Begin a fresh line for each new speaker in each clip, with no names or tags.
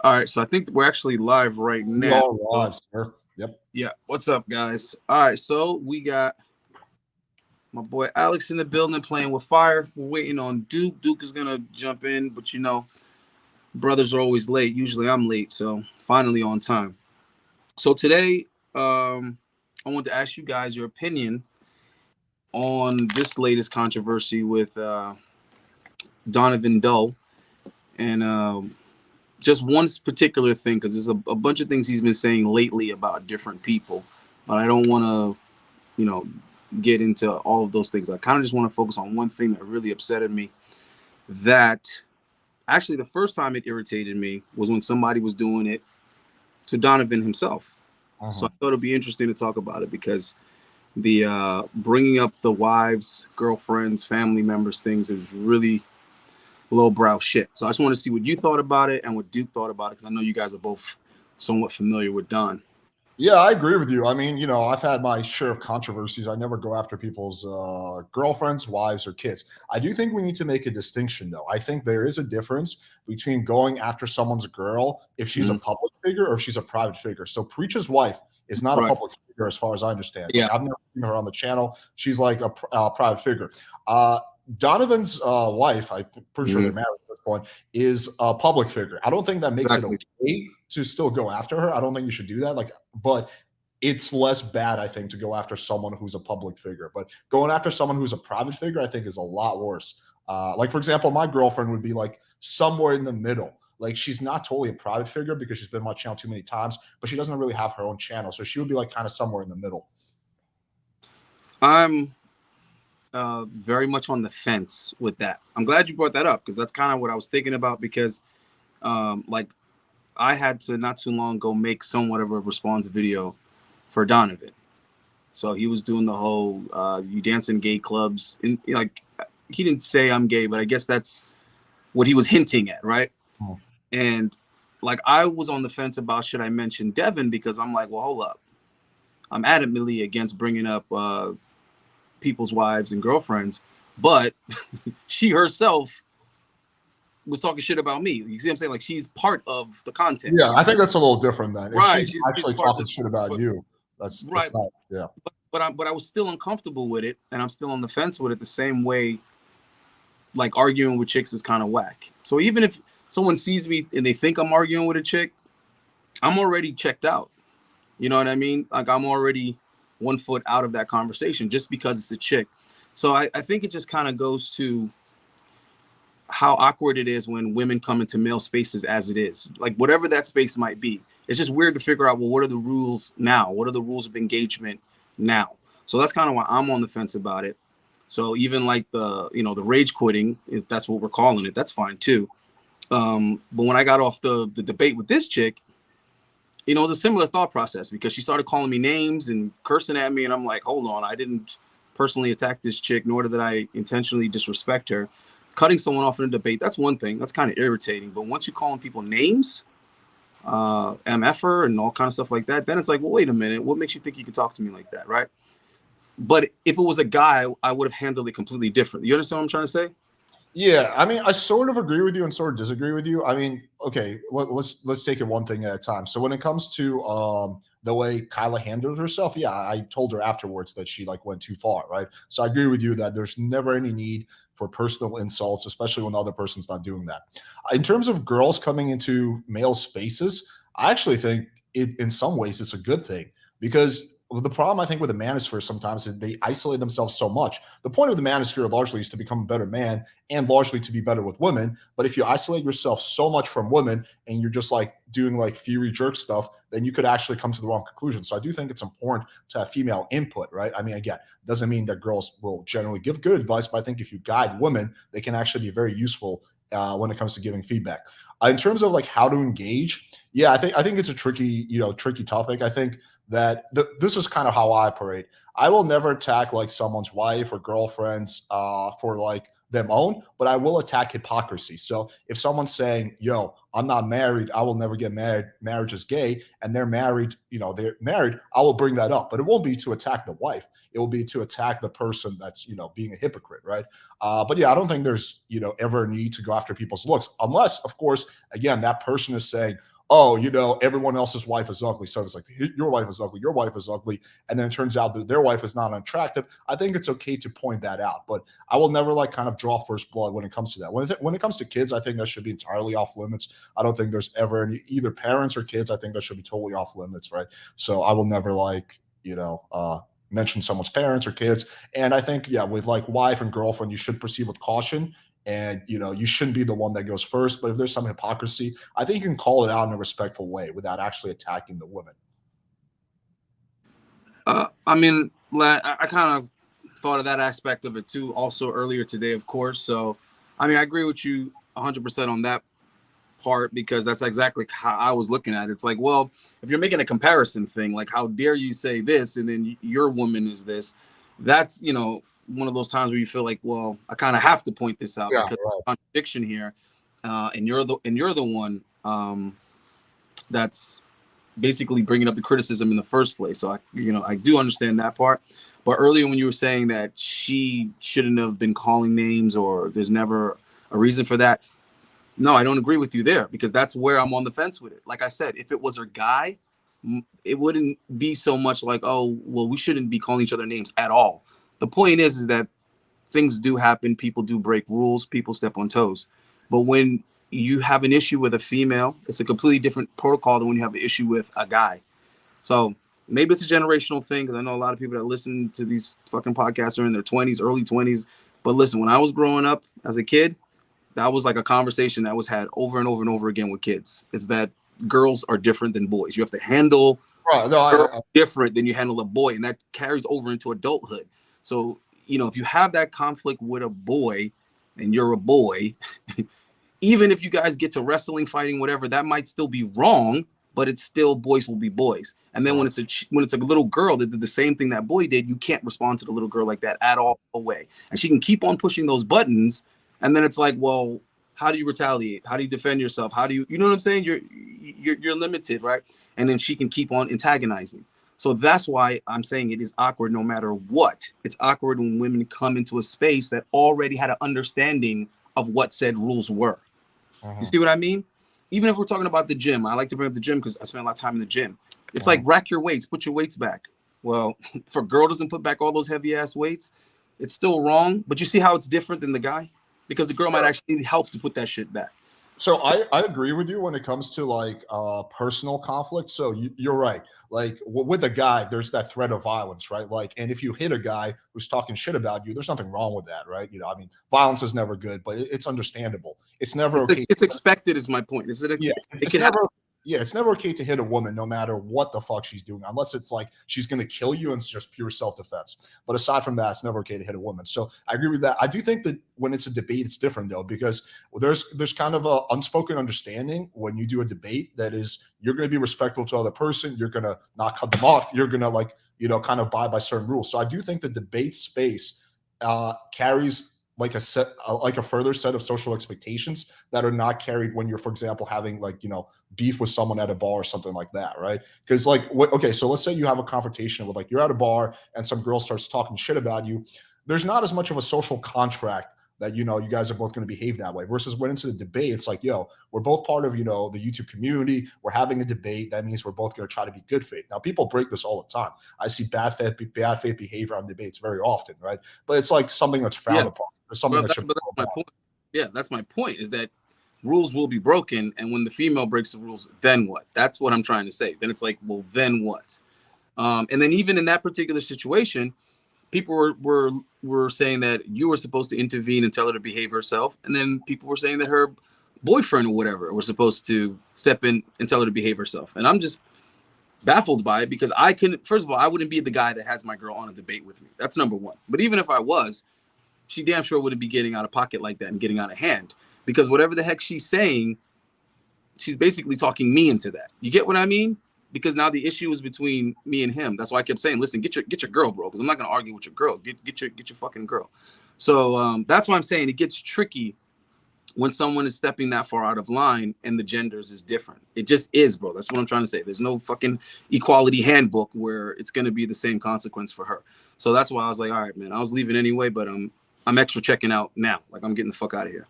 All right, so I think we're actually live right
We
now.
are
So,
live, sir. Yep.
yeah, what's up, guys? All right, so we got my boy Alex in the building playing with fire. We're waiting on Duke. Duke is gonna jump in, but brothers are always late. Usually I'm late, so finally on time. So today, I want to ask you guys your opinion on this latest controversy with Donovan Dull and just one particular thing, because there's a bunch of things he's been saying lately about different people, but I don't want to, you know, get into all of those things. I kind of just want to focus on one thing that really upsetted me. That actually, the first time it irritated me was when somebody was doing it to Donovan himself. So I
Uh-huh.
thought it'd be interesting to talk about it because the bringing up the wives, girlfriends, family members things is really lowbrow shit. So I just want to see what you thought about it and what Duke thought about it, because I know you guys are both somewhat familiar with Don.
Yeah, I agree with you. I mean, I've had my share of controversies. I never go after people's girlfriends, wives, or kids. I do think we need to make a distinction, though. I think there is a difference between going after someone's girl if she's a
Mhm.
public figure or if she's a private figure. So Preacher's wife is not a
Right.
public figure, as far as I understand.
Yeah.
Like, I've never seen her on the channel. She's like a private figure. Donovan's wife, pretty sure they're
Mhm.
married at this point, is a public figure. I don't think that makes it
Exactly.
okay to still go after her. I don't think you should do that. Like, but it's less bad, I think, to go after someone who's a public figure. But going after someone who's a private figure, I think, is a lot worse. Like, for example, my girlfriend would be like somewhere in the middle. Like, she's not totally a private figure because she's been on my channel too many times, but she doesn't really have her own channel. So she would be like kind of somewhere in the middle.
I'm very much on the fence with that. I'm glad you brought that up because that's kind of what I was thinking about. Because, like, I had to not too long ago make somewhat of a response video for Donovan. So he was doing the whole "you dance in gay clubs," and like he didn't say I'm gay, but I guess that's what he was hinting at, right?
Hmm.
And like I was on the fence about should I mention Devin, because I'm like, well, hold up, I'm adamantly against bringing up people's wives and girlfriends, but she herself was talking shit about me. You see what I'm saying? Like she's part of the content.
Yeah, I think that's a little different then. If
Right.
she's
She's
actually
part
talking
of
shit about
but
you,
right.
that's not, yeah.
But I was still uncomfortable with it, and I'm still on the fence with it the same way. Like arguing with chicks is kind of whack. So even if someone sees me and they think I'm arguing with a chick, I'm already checked out. You know what I mean? Like I'm already 1 foot out of that conversation just because it's a chick. So I think it just kind of goes to how awkward it is when women come into male spaces as it is. Like whatever that space might be. It's just weird to figure out, well, what are the rules now? What are the rules of engagement now? So that's kind of why I'm on the fence about it. So even like the rage quitting, if that's what we're calling it, that's fine too. But when I got off the debate with this chick, it was a similar thought process because she started calling me names and cursing at me, and I'm like, hold on, I didn't personally attack this chick, nor did I intentionally disrespect her. Cutting someone off in a debate, that's one thing. That's kind of irritating. But once you're calling people names, MFer and all kind of stuff like that, then it's like, well, wait a minute, what makes you think you can talk to me like that, right? But if it was a guy, I would have handled it completely different. You understand what I'm trying to say?
Yeah, I mean, I sort of agree with you and sort of disagree with you. I mean, okay, let's take it one thing at a time. So when it comes to the way Kyla handled herself, yeah, I told her afterwards that she like went too far, right? So I agree with you that there's never any need for personal insults, especially when the other person's not doing that. In terms of girls coming into male spaces, I actually think it in some ways it's a good thing because the problem I think with the manosphere sometimes is they isolate themselves so much. The point of the manosphere largely is to become a better man and largely to be better with women. But if you isolate yourself so much from women and you're just like doing like theory jerk stuff, then you could actually come to the wrong conclusion. So I do think it's important to have female input, right? I mean, again, doesn't mean that girls will generally give good advice, but I think if you guide women, they can actually be very useful when it comes to giving feedback. In terms of like how to engage, yeah, I think it's a tricky topic. I think that this is kind of how I operate. I will never attack like someone's wife or girlfriends for like them own, but I will attack hypocrisy. So if someone's saying, yo, I'm not married, I will never get married, marriage is gay, and they're married, they're married, I will bring that up. But it won't be to attack the wife. It will be to attack the person that's, being a hypocrite, right? But yeah, I don't think there's, ever a need to go after people's looks, unless, of course, again, that person is saying, oh, everyone else's wife is ugly. So it's like, your wife is ugly, your wife is ugly. And then it turns out that their wife is not attractive. I think it's okay to point that out. But I will never kind of draw first blood when it comes to that. When it comes to kids, I think that should be entirely off limits. I don't think there's ever any, either parents or kids, I think that should be totally off limits, right? So I will never mention someone's parents or kids. And I think, yeah, with wife and girlfriend, you should proceed with caution. And, you shouldn't be the one that goes first. But if there's some hypocrisy, I think you can call it out in a respectful way without actually attacking the woman.
I mean, I kind of thought of that aspect of it too, also earlier today, of course. So, I mean, I agree with you 100% on that part, because that's exactly how I was looking at it. It's like, well, if you're making a comparison thing, like, how dare you say this and then your woman is this, that's, one of those times where you feel like, well, I kind of have to point this out, because there's a contradiction here, and you're the one that's basically bringing up the criticism in the first place. So I do understand that part. But earlier when you were saying that she shouldn't have been calling names, or there's never a reason for that, no, I don't agree with you there, because that's where I'm on the fence with it. Like I said, if it was her guy, it wouldn't be so much like, oh, well, we shouldn't be calling each other names at all. The point is that things do happen. People do break rules. People step on toes. But when you have an issue with a female, it's a completely different protocol than when you have an issue with a guy. So maybe it's a generational thing, because I know a lot of people that listen to these fucking podcasts are in their 20s, early 20s. But listen, when I was growing up as a kid, that was like a conversation that was had over and over and over again with kids, is that girls are different than boys. You have to handle different than you handle a boy. And that carries over into adulthood. So, if you have that conflict with a boy and you're a boy, even if you guys get to wrestling, fighting, whatever, that might still be wrong, but it's still, boys will be boys. And then when it's a little girl that did the same thing that boy did, you can't respond to the little girl like that at all away. And she can keep on pushing those buttons. And then it's like, well, how do you retaliate? How do you defend yourself? How do you know what I'm saying? You're limited, right? And then she can keep on antagonizing. So that's why I'm saying it is awkward no matter what. It's awkward when women come into a space that already had an understanding of what said rules were. You see what I mean? Even if we're talking about the gym, I like to bring up the gym because I spend a lot of time in the gym. It's like, rack your weights, put your weights back. Well, if a girl doesn't put back all those heavy ass weights, it's still wrong. But you see how it's different than the guy? Because the girl might actually need help to put that shit back.
So I agree with you when it comes to personal conflict. So you're right. Like with a guy, there's that threat of violence, right? And if you hit a guy who's talking shit about you, there's nothing wrong with that, right? I mean, violence is never good, but it's understandable. It's never okay.
It's expected, is my point. Is it? It can happen.
Yeah, it's never okay to hit a woman no matter what the fuck she's doing, unless it's like she's going to kill you and it's just pure self-defense. But aside from that, it's never okay to hit a woman. So I agree with that. I do think that when it's a debate, it's different though, because there's kind of a unspoken understanding when you do a debate that is, you're going to be respectful to the other person. You're going to not cut them off. You're going to kind of abide by certain rules. So I do think the debate space carries like a further set of social expectations that are not carried when you're, for example, having beef with someone at a bar or something like that, right? Because so let's say you have a confrontation with you're at a bar and some girl starts talking shit about you. There's not as much of a social contract that you guys are both going to behave that way, versus when it's a debate, it's like, we're both part of the YouTube community, we're having a debate, that means we're both going to try to be good faith. Now people break this all the time. I see bad faith behavior on debates very often, right? But it's like something that's frowned upon. Something that's
my point. Yeah, that's my point, is that rules will be broken, and when the female breaks the rules, then what? That's what I'm trying to say. Then it's like, well, then what? And then even in that particular situation, people were saying that you were supposed to intervene and tell her to behave herself, and then people were saying that her boyfriend or whatever was supposed to step in and tell her to behave herself. And I'm just baffled by it, because first of all, I wouldn't be the guy that has my girl on a debate with me. That's number one. But even if I was, she damn sure wouldn't be getting out of pocket like that and getting out of hand, because whatever the heck she's saying, she's basically talking me into that. You get what I mean? Because now the issue is between me and him. That's why I kept saying, listen, get your girl, bro, because I'm not going to argue with your girl. Get your fucking girl. So that's why I'm saying it gets tricky when someone is stepping that far out of line and the genders is different. It just is, bro. That's what I'm trying to say. There's no fucking equality handbook where it's going to be the same consequence for her. So that's why I was like, all right, man, I was leaving anyway, but I'm extra checking out now. Like, I'm getting the fuck out of here.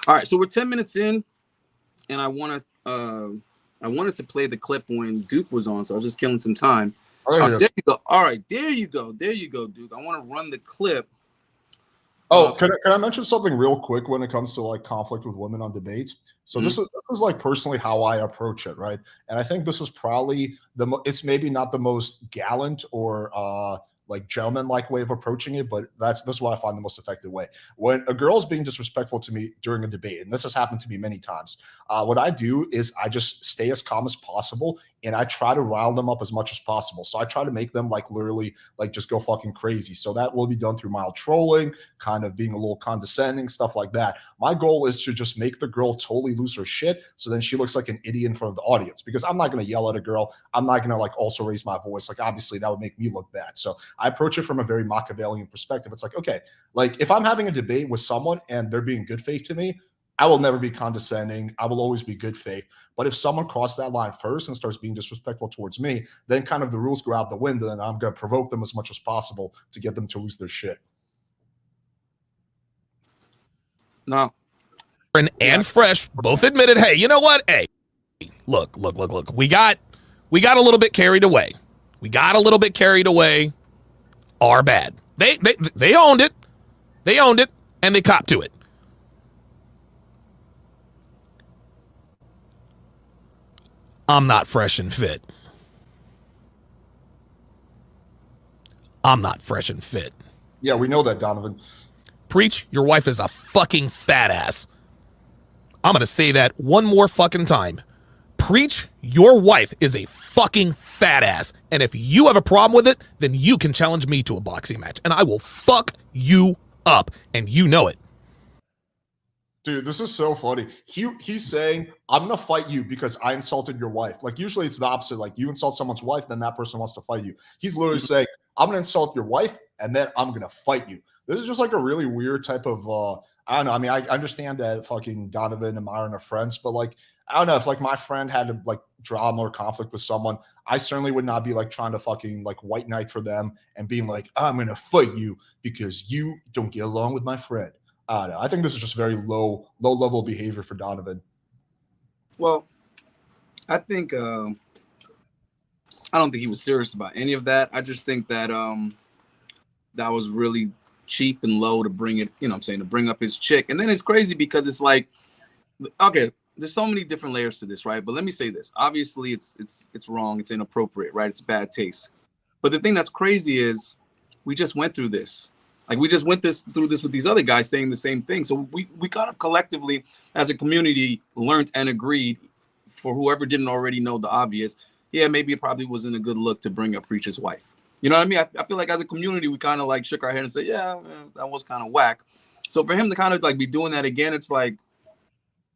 All right, so we're 10 minutes in, and I wanted to play the clip when Duke was on, so I was just killing some time.
Oh,
there you go. All right, there you go, Duke. I want to run the clip.
Oh, can I mention something real quick when it comes to like conflict with women on debates? So this is like personally how I approach it, right? And I think this is probably it's maybe not the most gallant or like gentleman-like way of approaching it, but this is what I find the most effective way. When a girl's being disrespectful to me during a debate, and this has happened to me many times, what I do is I just stay as calm as possible, and I try to rile them up as much as possible. So I try to make them like literally like just go fucking crazy. So that will be done through mild trolling, kind of being a little condescending, stuff like that. My goal is to just make the girl totally lose her shit, so then she looks like an idiot in front of the audience, because I'm not going to yell at a girl. I'm not going to like also raise my voice. Like, obviously that would make me look bad. So I approach it from a very Machiavellian perspective. It's like, okay, like if I'm having a debate with someone and they're being good faith to me, I will never be condescending. I will always be good faith. But if someone crosses that line first and starts being disrespectful towards me, then kind of the rules go out the window, and I'm going to provoke them as much as possible to get them to lose their shit.
No.
And Fresh both admitted, hey, you know what? Hey, look. We got a little bit carried away. Our bad. They owned it. And they copped to it. I'm not fresh and fit.
Yeah, we know that, Donovan.
Preach, your wife is a fucking fat ass. I'm going to say that one more fucking time. Preach, your wife is a fucking fat ass. And if you have a problem with it, then you can challenge me to a boxing match. And I will fuck you up. And you know it.
Dude, this is so funny. He's saying, I'm going to fight you because I insulted your wife. Like, usually it's the opposite. Like, you insult someone's wife, then that person wants to fight you. He's literally saying, I'm going to insult your wife, and then I'm going to fight you. This is just like a really weird type of, I don't know. I mean, I understand that fucking Donovan and Myron are friends, but like, I don't know, if like my friend had to like drama or conflict with someone, I certainly would not be like trying to fucking like white knight for them and being like, I'm going to fight you because you don't get along with my friend. I don't know. I think this is just very low level behavior for Donovan.
Well, I think I don't think he was serious about any of that. I just think that that was really cheap and low to bring it, to bring up his chick. And then it's crazy because it's like, okay, there's so many different layers to this, right? But let me say this. Obviously, it's wrong. It's inappropriate, right? It's bad taste. But the thing that's crazy is we just went through this. Like, we just went through this with these other guys saying the same thing. So we kind of collectively, as a community, learned and agreed, for whoever didn't already know the obvious, yeah, maybe it probably wasn't a good look to bring up Preacher's wife. You know what I mean? I feel like as a community, we kind of like shook our head and said, yeah, that was kind of whack. So for him to kind of like be doing that again, it's like,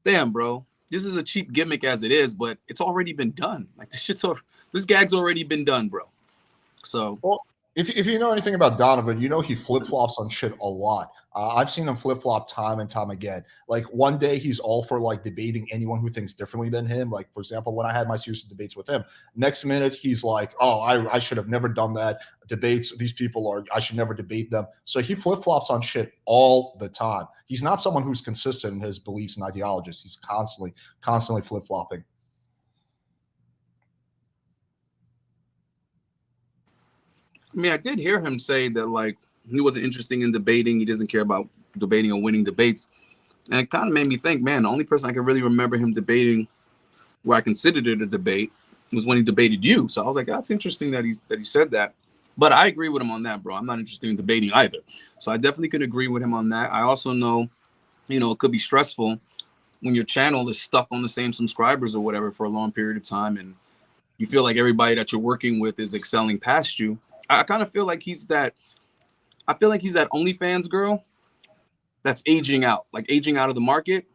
damn, bro, this is a cheap gimmick as it is, but it's already been done. Like, this gag's already been done, bro. So.
Well, if you know anything about Donovan, you know he flip-flops on shit a lot. I've seen him flip-flop time and time again. Like, one day he's all for like debating anyone who thinks differently than him. Like, for example, when I had my series of debates with him, next minute he's like, oh, I should have never done that. Debates, these people I should never debate them. So he flip-flops on shit all the time. He's not someone who's consistent in his beliefs and ideologies. He's constantly flip-flopping.
I mean, I did hear him say that, like, he wasn't interested in debating. He doesn't care about debating or winning debates. And it kind of made me think, man, the only person I can really remember him debating where I considered it a debate was when he debated you. So I was like, that's interesting that he said that. But I agree with him on that, bro. I'm not interested in debating either. So I definitely could agree with him on that. I also know, it could be stressful when your channel is stuck on the same subscribers or whatever for a long period of time, and you feel like everybody that you're working with is excelling past you. I kind of feel like he's that OnlyFans girl that's aging out of the market.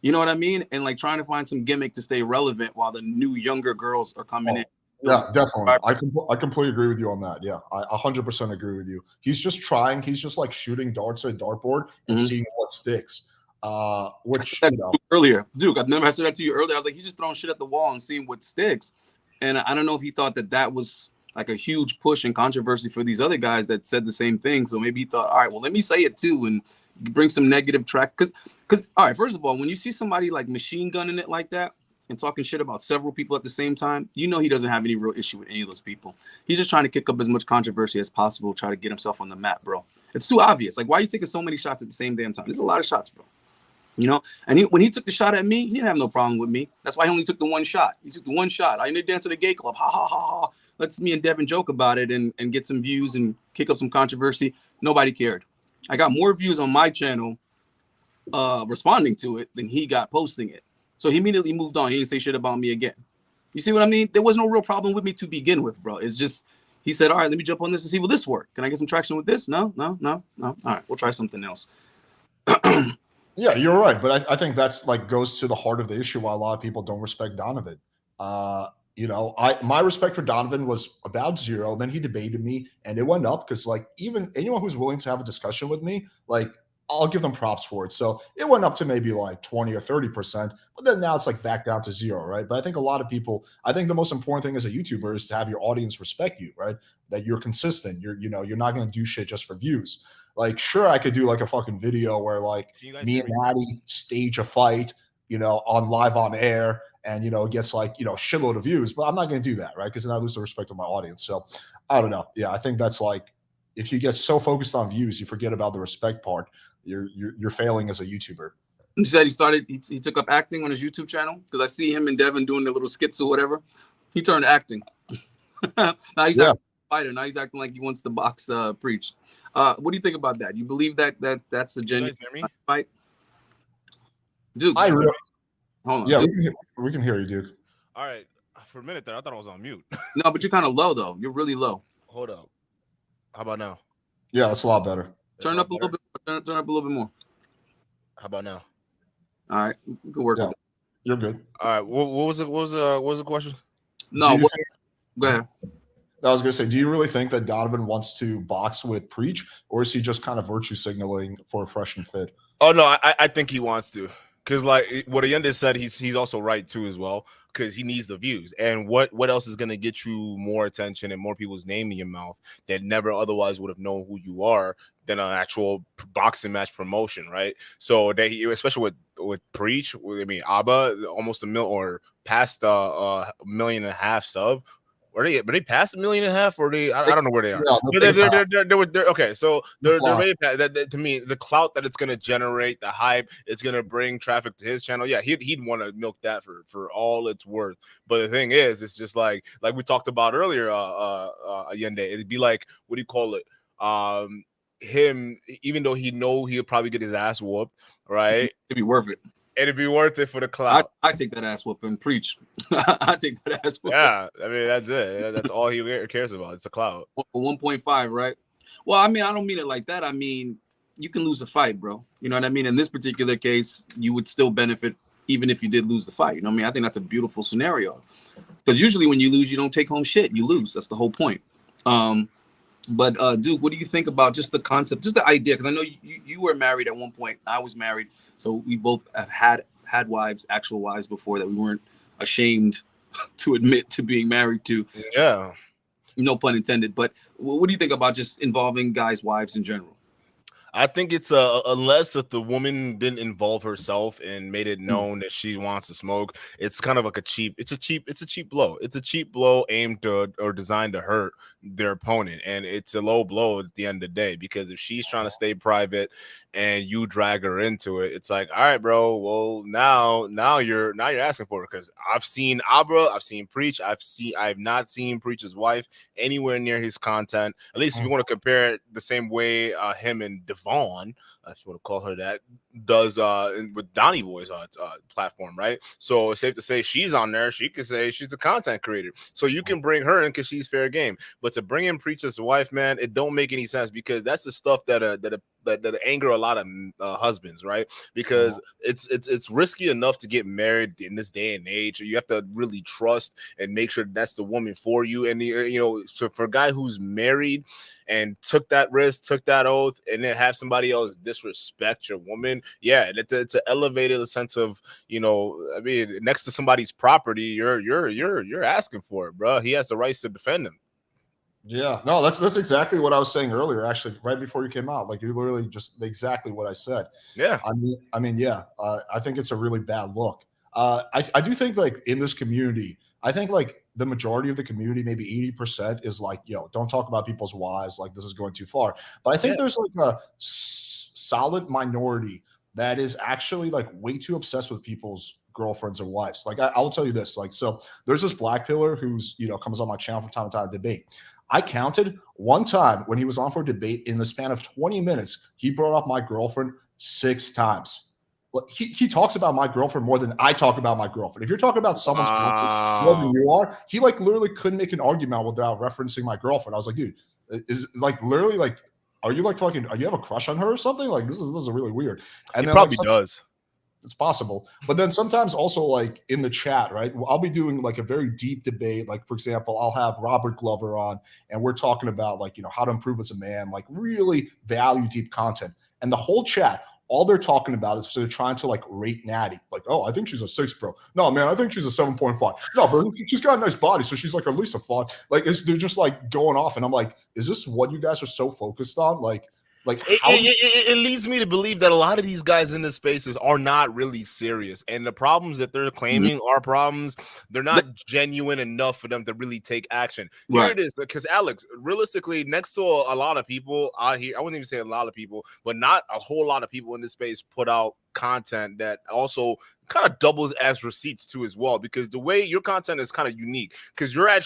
You know what I mean? And like trying to find some gimmick to stay relevant while the new younger girls are coming in.
Yeah, definitely. I completely agree with you on that. Yeah, I 100% agree with you. He's just trying. He's just like shooting darts at a dartboard and seeing what sticks. Which you know,
earlier, Duke. I've never said that to you earlier. I was like, he's just throwing shit at the wall and seeing what sticks. And I don't know if he thought that was like a huge push and controversy for these other guys that said the same thing. So maybe he thought, all right, well, let me say it too and bring some negative track. Because all right, first of all, when you see somebody like machine gunning it like that and talking shit about several people at the same time, you know he doesn't have any real issue with any of those people. He's just trying to kick up as much controversy as possible, try to get himself on the map, bro. It's too obvious. Like, why are you taking so many shots at the same damn time? There's a lot of shots, bro. You know, and when he took the shot at me, he didn't have no problem with me. That's why he only took the one shot. He took the one shot. I didn't dance to the gay club. Ha ha ha ha. Let's me and Devin joke about it and get some views and kick up some controversy. Nobody cared. I got more views on my channel responding to it than he got posting it. So he immediately moved on. He didn't say shit about me again. You see what I mean? There was no real problem with me to begin with, bro. It's just he said, all right, let me jump on this and see will this work. Can I get some traction with this? No. All right, we'll try something else.
Yeah, you're right, but I think that's like goes to the heart of the issue why a lot of people don't respect Donovan. You know, my respect for Donovan was about 0. Then he debated me, and it went up because like even anyone who's willing to have a discussion with me, like I'll give them props for it. So it went up to maybe like 20 or 30%, but then now it's like back down to 0, right? But I think a lot of people, I think the most important thing as a YouTuber is to have your audience respect you, right? That you're consistent. You're not going to do shit just for views. Like, sure, I could do like a fucking video where like me and Maddie stage a fight, you know, on live on air and, you know, it gets like, you know, shitload of views, but I'm not going to do that, right? Because then I lose the respect of my audience. So I don't know. Yeah, I think that's like, if you get so focused on views, you forget about the respect part. You're failing as a YouTuber.
You said he took up acting on his YouTube channel because I see him and Devin doing their little skits or whatever. He turned to acting. Now he's acting fighter. Now he's acting like he wants to box Preach. What do you think about that? You believe that's a genuine fight? Duke,
hold on. Yeah,
Duke.
we can hear you, Duke.
All right. For a minute there, I thought I was on mute.
No, but you're kind of low though. You're really low.
Hold up. How about now?
Yeah, that's a lot better.
Turn up a little bit. Turn up a little bit more.
How about now?
All right, we can work with that.
You're good.
All right. What was the question?
No, go ahead.
I was gonna say, do you really think that Donovan wants to box with Preach, or is he just kind of virtue signaling for a fresh and fit?
Oh no, I think he wants to, because like what Ayende said, he's also right too as well, because he needs the views. And what else is gonna get you more attention and more people's name in your mouth that never otherwise would have known who you are than an actual boxing match promotion, right? So that he, especially with Preach, I mean Abba, almost a mil or past $1.5 million sub. Were they past $1.5 million, or they? I don't know where they are. Yeah, they're okay. So they're way past, to me, the clout that it's gonna generate, the hype, it's gonna bring traffic to his channel. Yeah, he'd want to milk that for all it's worth. But the thing is, it's just like we talked about earlier, Allende. It'd be like, what do you call it? Him, even though he'll probably get his ass whooped, right?
It'd be worth it.
It'd be worth it for the clout.
I take that ass whoop and Preach. I take that ass whoop.
Yeah, I mean that's it. That's all he cares about. It's the clout.
1.5, right? Well, I mean, I don't mean it like that. I mean, you can lose a fight, bro. You know what I mean? In this particular case, you would still benefit even if you did lose the fight. You know what I mean? I think that's a beautiful scenario. Because usually when you lose, you don't take home shit. You lose. That's the whole point. But Duke, what do you think about just the concept, just the idea? Because I know you were married at one point. I was married. So we both have had wives, actual wives before that we weren't ashamed to admit to being married to.
Yeah.
No pun intended. But what do you think about just involving guys' wives in general?
I think it's unless if the woman didn't involve herself and made it known that she wants to smoke, it's kind of like a cheap blow. It's a cheap blow aimed to or designed to hurt their opponent, and it's a low blow at the end of the day, because if she's trying to stay private and you drag her into it, it's like, all right, bro, well now you're asking for it. Because I've seen Abra, I've seen Preach, I've not seen Preach's wife anywhere near his content. At least if you want to compare it the same way him and Devon, I just want to call her that, does with Donnie Boy's platform, right? So it's safe to say she's on there. She could say she's a content creator, so you can bring her in because she's fair game. But to bring in Preach's wife, man, it don't make any sense, because that's the stuff that that anger a lot of husbands, right? Because it's risky enough to get married in this day and age. You have to really trust and make sure that's the woman for you. And so for a guy who's married and took that risk, took that oath, and then have somebody else disrespect your woman, yeah, it's an elevated sense of, I mean, next to somebody's property, you're asking for it, bro. He has the rights to defend him.
Yeah, no, that's exactly what I was saying earlier. Actually, right before you came out, like you literally just exactly what I said.
Yeah,
I mean, yeah, I think it's a really bad look. I do think like in this community, I think like the majority of the community, maybe 80%, is like, don't talk about people's wives. Like this is going too far. But I think there's like a solid minority that is actually like way too obsessed with people's girlfriends or wives. Like I'll tell you this, like, so there's this black pillar who's, comes on my channel from time to time to debate. I counted one time when he was on for a debate in the span of 20 minutes, he brought up my girlfriend 6 times. He talks about my girlfriend more than I talk about my girlfriend. If you're talking about someone's girlfriend more than you are, he like literally couldn't make an argument without referencing my girlfriend. I was like, dude, is like literally like, are you like fucking, are you have a crush on her or something? Like this is really weird. And
he
then
probably
like,
does.
It's possible. But then sometimes also like in the chat, right? I'll be doing like a very deep debate. Like, for example, I'll have Robert Glover on and we're talking about like, how to improve as a man, like really value deep content. And the whole chat, all they're talking about is they're trying to like rate Natty. Like, oh, I think she's a 6, bro. No, man, I think she's a 7.5. No, bro, she's got a nice body. So she's like at least a 5. Like they're just like going off. And I'm like, is this what you guys are so focused on? Like how
it leads me to believe that a lot of these guys in the spaces are not really serious, and the problems that they're claiming are problems. They're not genuine enough for them to really take action. Here it is, because Alex, realistically, next to a lot of people out here, I wouldn't even say a lot of people, but not a whole lot of people in this space put out content that also kind of doubles as receipts too as well, because the way your content is kind of unique, because you're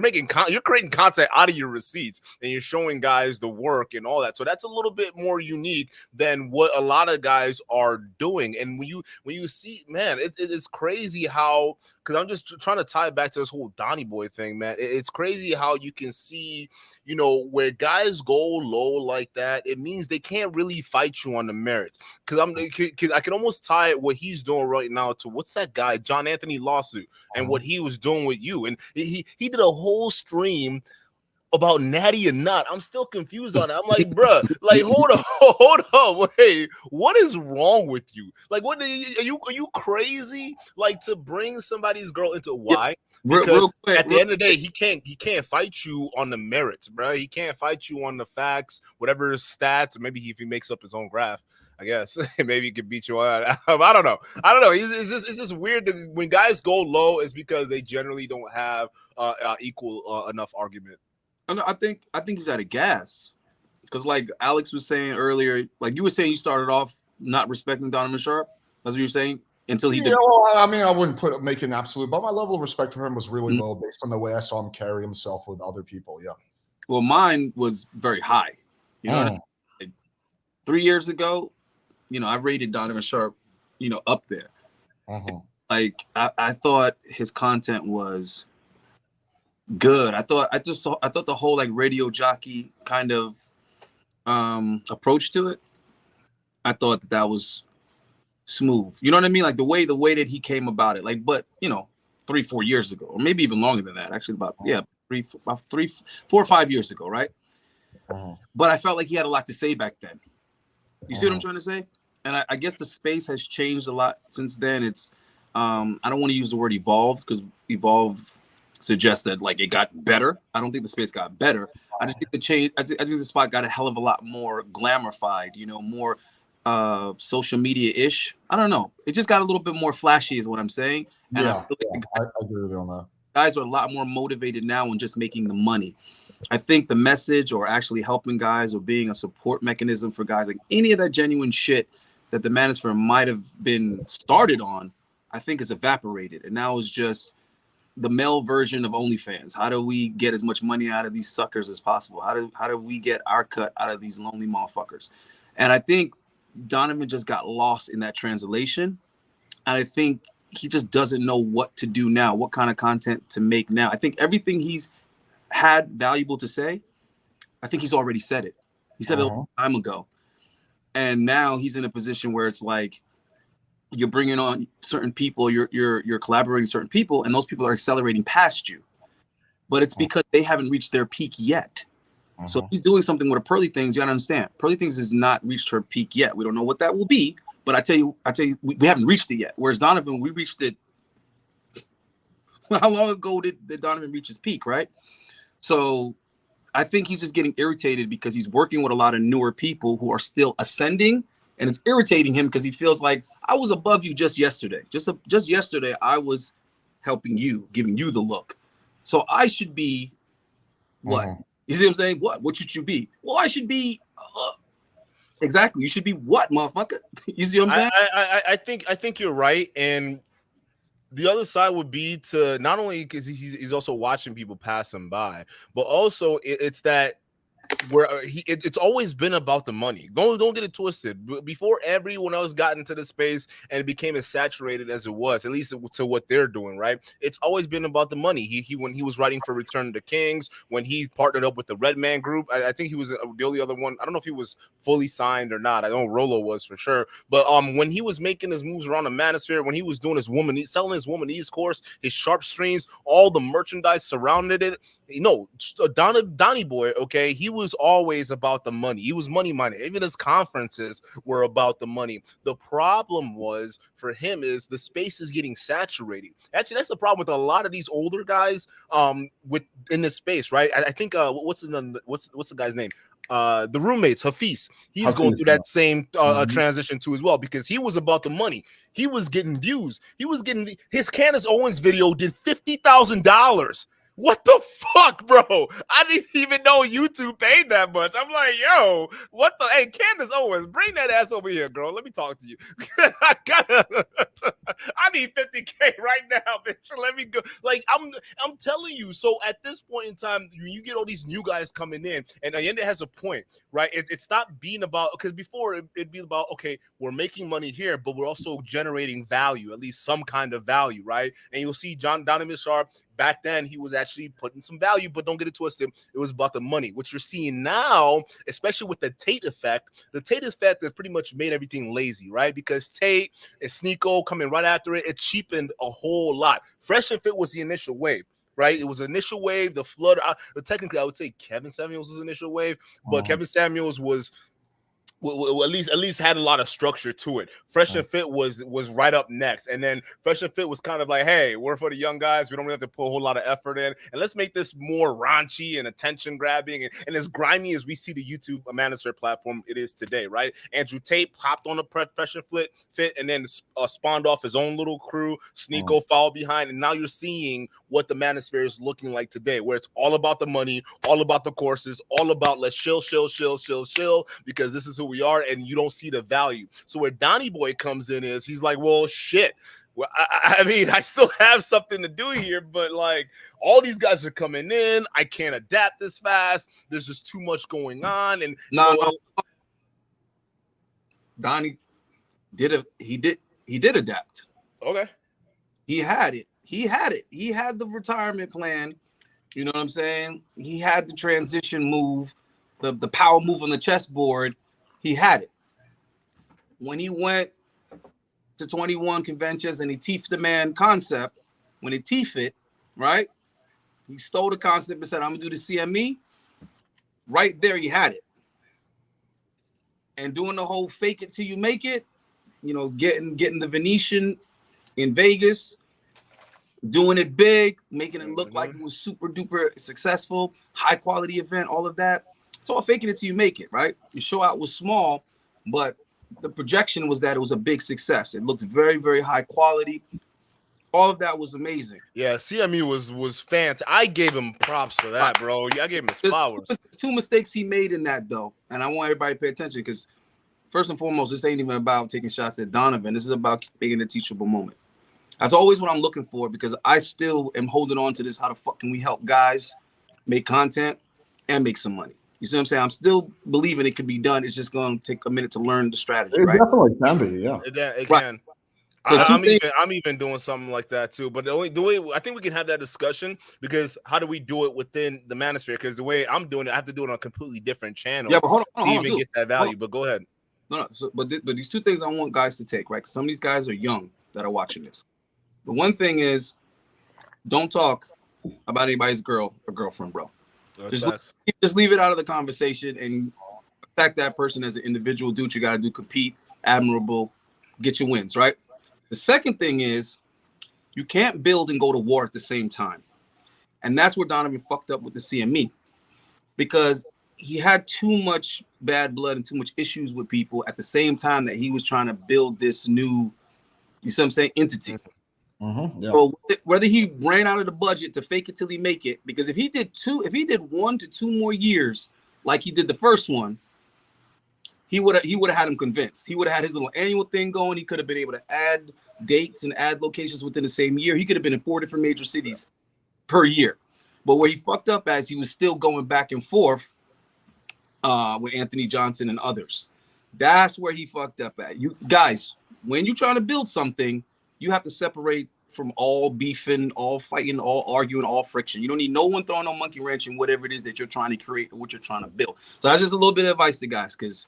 creating content out of your receipts and you're showing guys the work and all that. So that's a little bit more unique than what a lot of guys are doing. And when you see, man, it is crazy how, because I'm just trying to tie it back to this whole Donnie Boy thing, man. It's crazy how you can see, where guys go low like that, it means they can't really fight you on the merits. Because I can almost tie what he's doing right now to what's that guy, John Anthony lawsuit, and what he was doing with you. And he did a whole stream about Natty and not. I'm still confused on it. I'm like, bruh, like, hold up, wait, what is wrong with you? Like, what are you crazy? Like, to bring somebody's girl into why? Because real quick, at the end of the day, he can't fight you on the merits, bro. He can't fight you on the facts, whatever his stats, or maybe if he makes up his own graph, I guess maybe he could beat you out. I don't know. It's just weird that when guys go low, it's because they generally don't have equal enough argument.
I think he's out of gas, because like Alex was saying earlier, like you were saying, you started off not respecting Donovan Sharpe. That's what you're saying, until he did.
Well, I mean, I wouldn't make an absolute, but my level of respect for him was really low based on the way I saw him carry himself with other people. Yeah.
Well, mine was very high. You know, what I mean? Like 3 years ago, I rated Donovan Sharpe, up there. Like I thought his content was good. I thought the whole like radio jockey kind of approach to it, I thought that was smooth. You know what I mean? Like the way that he came about it. Like, but 3-4 years ago, or maybe even longer than that. Actually, about 4 or 5 years ago, right? But I felt like he had a lot to say back then. You see what I'm trying to say? And I guess the space has changed a lot since then. It's I don't want to use the word evolved, because evolve suggests that like it got better. I don't think the space got better. I just think the change. I think the spot got a hell of a lot more glamorified. More social media-ish. I don't know. It just got a little bit more flashy, is what I'm saying. And I
agree with you on that.
Guys are a lot more motivated now on just making the money. I think the message, or actually helping guys, or being a support mechanism for guys, like any of that genuine shit that the manosphere might have been started on, I think is evaporated. And now it's just the male version of OnlyFans. How do we get as much money out of these suckers as possible? How do we get our cut out of these lonely motherfuckers? And I think Donovan just got lost in that translation. And I think he just doesn't know what to do now, what kind of content to make now. I think everything he's had valuable to say, I think he's already said it. He said it a long time ago. And now he's in a position where it's like you're bringing on certain people, you're collaborating with certain people, and those people are accelerating past you. But it's because they haven't reached their peak yet. So if he's doing something with a Pearly Things, you gotta understand. Pearly Things has not reached her peak yet. We don't know what that will be, but I tell you, we haven't reached it yet. Whereas Donovan, we reached it. How long ago did Donovan reach his peak, right? So I think he's just getting irritated because he's working with a lot of newer people who are still ascending, and it's irritating him because he feels like I was above you just yesterday. Just yesterday, I was helping you, giving you the look. So I should be what? You see what I'm saying? What should you be? Well, I should be exactly. You should be what, motherfucker? You see what I'm saying?
I think you're right, and the other side would be to not only because he's also watching people pass him by, but also it's that where it's always been about the money. Don't get it twisted. Before everyone else got into the space and it became as saturated as it was, at least to what they're doing, right? It's always been about the money. He when he was writing for Return of the Kings, when he partnered up with the Red Man Group, I think he was the only other one. I don't know if he was fully signed or not. I know Rolo was for sure. But when he was making his moves around the Manosphere, when he was doing his selling his Womanese course, his Sharpe streams, all the merchandise surrounded it. You know, Donnie Boy, okay, he was always about the money. He was money minded. Even his conferences were about the money. The problem was for him is the space is getting saturated. Actually, that's the problem with a lot of these older guys in this space, right? I think what's the guy's name? The roommates, Hafiz. He's going through that same transition too as well, because he was about the money. He was getting views. He was getting his Candace Owens video did $50,000. What the fuck, bro? I didn't even know YouTube paid that much. I'm like, yo, what the? Hey, Candace Owens, bring that ass over here, girl. Let me talk to you. I need 50K right now, bitch. Let me go. Like, I'm telling you. So at this point in time, you get all these new guys coming in, and Allende has a point, right? It stopped being about, because before it'd be about, okay, we're making money here, but we're also generating value, at least some kind of value, right? And you'll see Donovan Sharpe. Back then, he was actually putting some value, but don't get it twisted. It was about the money. What you're seeing now, especially with the Tate effect has pretty much made everything lazy, right? Because Tate and Sneeko coming right after it cheapened a whole lot. Fresh and Fit was the initial wave, right? It was the initial wave, the flood. Technically, I would say Kevin Samuels was the initial wave, but Kevin Samuels was at least had a lot of structure to it. Fresh and Fit was right up next, and then Fresh and Fit was kind of like, hey, we're for the young guys. We don't really have to put a whole lot of effort in, and let's make this more raunchy and attention grabbing and as grimy as we see the YouTube Manosphere platform it is today, right? Andrew Tate popped on the Fresh and Fit, and then spawned off his own little crew. Sneeko followed behind, and now you're seeing what the Manosphere is looking like today, where it's all about the money, all about the courses, all about let's chill, because this is who we are, and you don't see the value. So where Donnie Boy comes in is he's like, well, shit. Well, I mean, I still have something to do here, but like all these guys are coming in. I can't adapt this fast. There's just too much going on. And
no. Donnie did adapt.
Okay.
He had it. He had the retirement plan. You know what I'm saying? He had the transition move, the power move on the chessboard. He had it. When he went to 21 conventions and he teethed the man concept, when he teethed it, right? He stole the concept and said, I'm going to do the CME. Right there, he had it. And doing the whole fake it till you make it, you know, getting the Venetian in Vegas, doing it big, making it look like it was super duper successful, high quality event, all of that. It's all faking it till you make it, right? The show out was small, but the projection was that it was a big success. It looked very, very high quality. All of that was amazing.
Yeah, CME was fantastic. I gave him props for that, bro. I gave him his flowers.
There's two mistakes he made in that, though, and I want everybody to pay attention because, first and foremost, this ain't even about taking shots at Donovan. This is about making a teachable moment. That's always what I'm looking for because I still am holding on to this. How the fuck can we help guys make content and make some money? You see what I'm saying? I'm still believing it can be done. It's just going to take a minute to learn the strategy, right?
It definitely can be, yeah.
It
right.
can.
So
I'm even doing something like that too. But the way I think we can have that discussion because how do we do it within the Manosphere? Because the way I'm doing it, I have to do it on a completely different channel.
Yeah, but hold on,
to even get that value. But go ahead.
No. So, but these two things I want guys to take, right? 'Cause some of these guys are young that are watching this. The one thing is, don't talk about anybody's girl or girlfriend, bro. Just leave it out of the conversation and attack that person as an individual. Do what you got to do. Compete, admirable, get your wins, right? The second thing is, you can't build and go to war at the same time. And that's where Donovan fucked up with the CME, because he had too much bad blood and too much issues with people at the same time that he was trying to build this new, you see what I'm saying, entity.
Mm-hmm, yeah.
So whether he ran out of the budget to fake it till he make it, because if he did 1 to 2 more years like he did the first one, he would have had him convinced. He would have had his little annual thing going. He could have been able to add dates and add locations within the same year. He could have been in 4 different major cities per year. But where he fucked up as, he was still going back and forth with Anthony Johnson and others. That's where he fucked up at. You guys, when you're trying to build something, you have to separate from all beefing, all fighting, all arguing, all friction. You don't need no one throwing no monkey wrench in whatever it is that you're trying to create or what you're trying to build. So that's just a little bit of advice to guys, because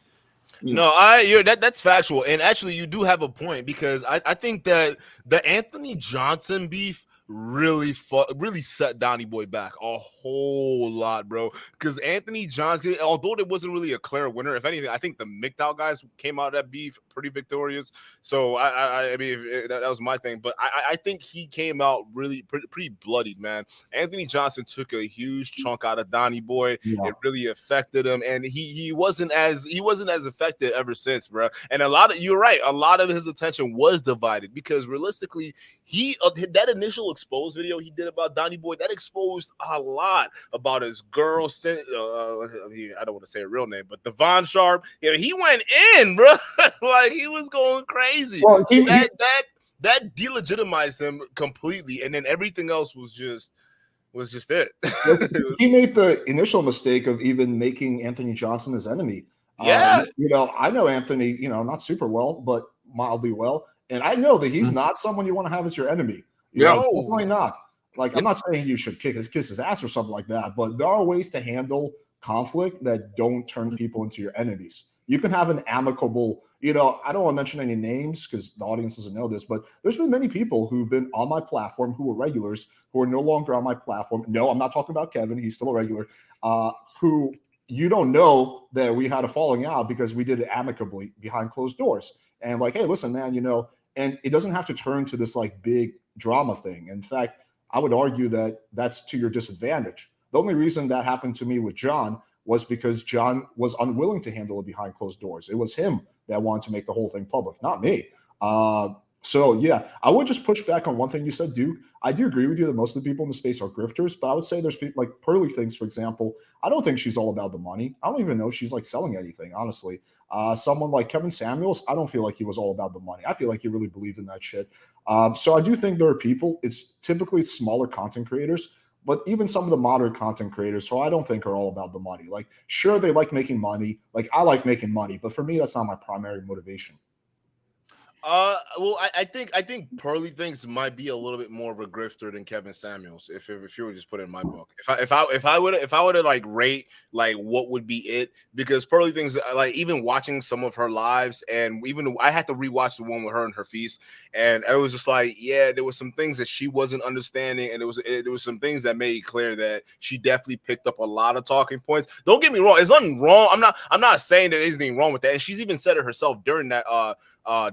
that's factual, and actually you do have a point, because I think that the Anthony Johnson beef really set Donnie Boy back a whole lot, bro. Because Anthony Johnson, although there wasn't really a clear winner, if anything, I think the MGTOW guys came out of that beef pretty victorious. So I mean, that was my thing, but I think he came out really pretty bloodied, man. Anthony Johnson took a huge chunk out of Donnie Boy. Yeah. It really affected him, and he wasn't as effective ever since, bro. And you're right, a lot of his attention was divided, because realistically, that initial exposed video he did about Donnie Boy, that exposed a lot about his girl. I don't want to say a real name, but Donovan Sharpe. Yeah, he went in, bro. Like, he was going crazy. Well, so that delegitimized him completely, and then everything else was just it.
He made the initial mistake of even making Anthony Johnson his enemy.
Yeah,
I know Anthony, not super well, but mildly well, and I know that he's not someone you want to have as your enemy. Definitely not. Like, I'm not saying you should kiss his ass or something like that, but there are ways to handle conflict that don't turn people into your enemies. You can have an amicable, I don't want to mention any names because the audience doesn't know this, but there's been many people who've been on my platform who were regulars who are no longer on my platform. No, I'm not talking about Kevin. He's still a regular, who you don't know that we had a falling out because we did it amicably behind closed doors. And like, hey, listen, man, and it doesn't have to turn to this like big drama thing. In fact, I would argue that that's to your disadvantage. The only reason that happened to me with John was because John was unwilling to handle it behind closed doors. It was him that wanted to make the whole thing public, not me. So yeah, I would just push back on one thing you said, Duke. I do agree with you that most of the people in the space are grifters, but I would say there's people like Pearly Things, for example. I don't think she's all about the money. I don't even know if she's like selling anything, honestly. Someone like Kevin Samuels, I don't feel like he was all about the money. I feel like he really believed in that shit. So I do think there are people, it's typically smaller content creators, but even some of the modern content creators, so I don't think are all about the money. Like, sure, they like making money. Like, I like making money, but for me, that's not my primary motivation.
Well, I think Pearly Things might be a little bit more of a grifter than Kevin Samuels. If you would just put it in my book, if I would to like rate like what would be it, because Pearly Things, like, even watching some of her lives, and even I had to rewatch the one with her and her feast, and it was just like, yeah, there was some things that she wasn't understanding, and there was some things that made it clear that she definitely picked up a lot of talking points. Don't get me wrong, there's nothing wrong. I'm not saying that there's anything wrong with that, and she's even said it herself during that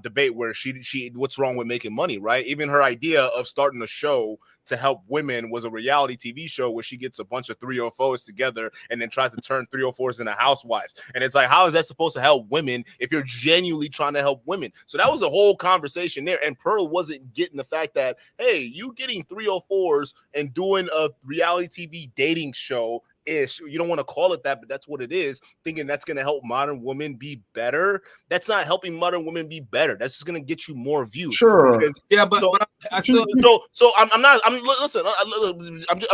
debate where she what's wrong with making money, right? Even her idea of starting a show to help women was a reality TV show where she gets a bunch of 304s together and then tries to turn 304s into housewives. And it's like, how is that supposed to help women if you're genuinely trying to help women? So that was a whole conversation there. And Pearl wasn't getting the fact that, hey, you getting 304s and doing a reality TV dating show ish. You don't want to call it that, but that's what it is. Thinking that's going to help modern women be better. That's not helping modern women be better. That's just going to get you more views.
Sure.
Because,
yeah, but I'm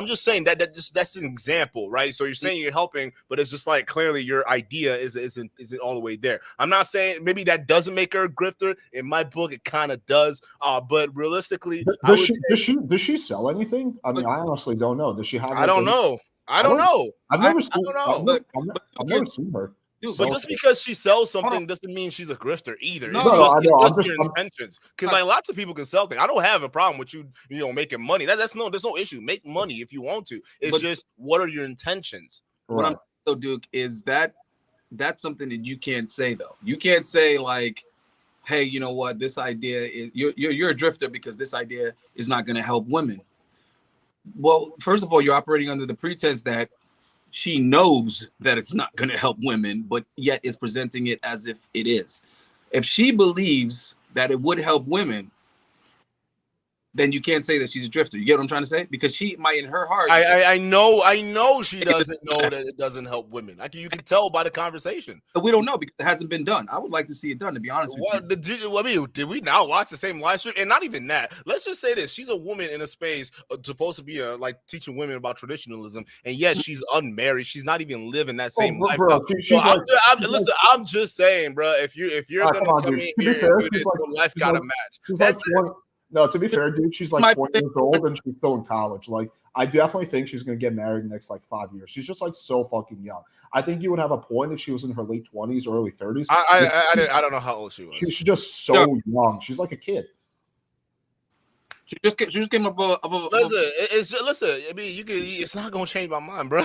just saying that's an example, right? So you're saying you're helping, but it's just like clearly your idea isn't all the way there. I'm not saying maybe that doesn't make her a grifter. In my book, it kind of does. But realistically,
does she sell anything? I mean, I honestly don't know. Does she have?
I don't know. I've never seen her.
Dude,
But
so-
just because she sells
Hold on.
something doesn't mean she's a grifter either.
No,
It's
no,
just,
I
it's
know.
just your intentions. Because like lots of people can sell things. I don't have a problem with you know, making money. There's no issue. Make money if you want to. It's
But-
just what are your intentions?
What I'm so Duke is that's something that you can't say though. You can't say like, hey, you know what, this idea is you're a drifter because this idea is not going to help women. Well, first of all, you're operating under the pretense that she knows that it's not going to help women, but yet is presenting it as if it is. If she believes that it would help women, then you can't say that she's a drifter. You get what I'm trying to say? Because she might, in her heart,
I know she doesn't know that it doesn't help women. You can tell by the conversation.
but we don't know because it hasn't been done. I would like to see it done, to be honest with you.
Did we now watch the same live stream? And not even that. Let's just say this: she's a woman in a space supposed to be like teaching women about traditionalism, and yet she's unmarried. She's not even living that same life. Listen, I'm just saying, bro. If you're gonna come in here and do this, your life gotta match. That's it.
No, to be fair, dude, she's like 20 years old and she's still in college. Like, I definitely think she's going to get married in the next like 5 years. She's just like so fucking young. I think you would have a point if she was in her late 20s or early 30s.
I don't know how old she was.
She's just so young. She's like a kid.
She just came up of a
listen. I mean, you can. It's not gonna change my mind, bro.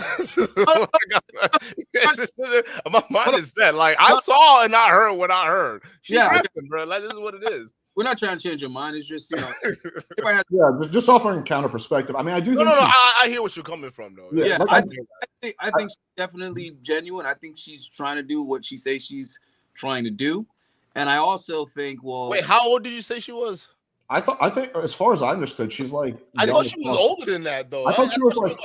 My mind is set. Like I saw and I heard what I heard. She's rapping, bro. Like this is what it is.
We're not trying to change your mind. It's just, you know,
just offering counter perspective. I mean, I do.
No. I hear what you're coming from, though.
Yeah, I think she's definitely genuine. I think she's trying to do what she says she's trying to do, and I also think, well,
wait, how old did you say she was?
I think, as far as I understood, she's like.
I thought she was older than that, though.
I thought she was like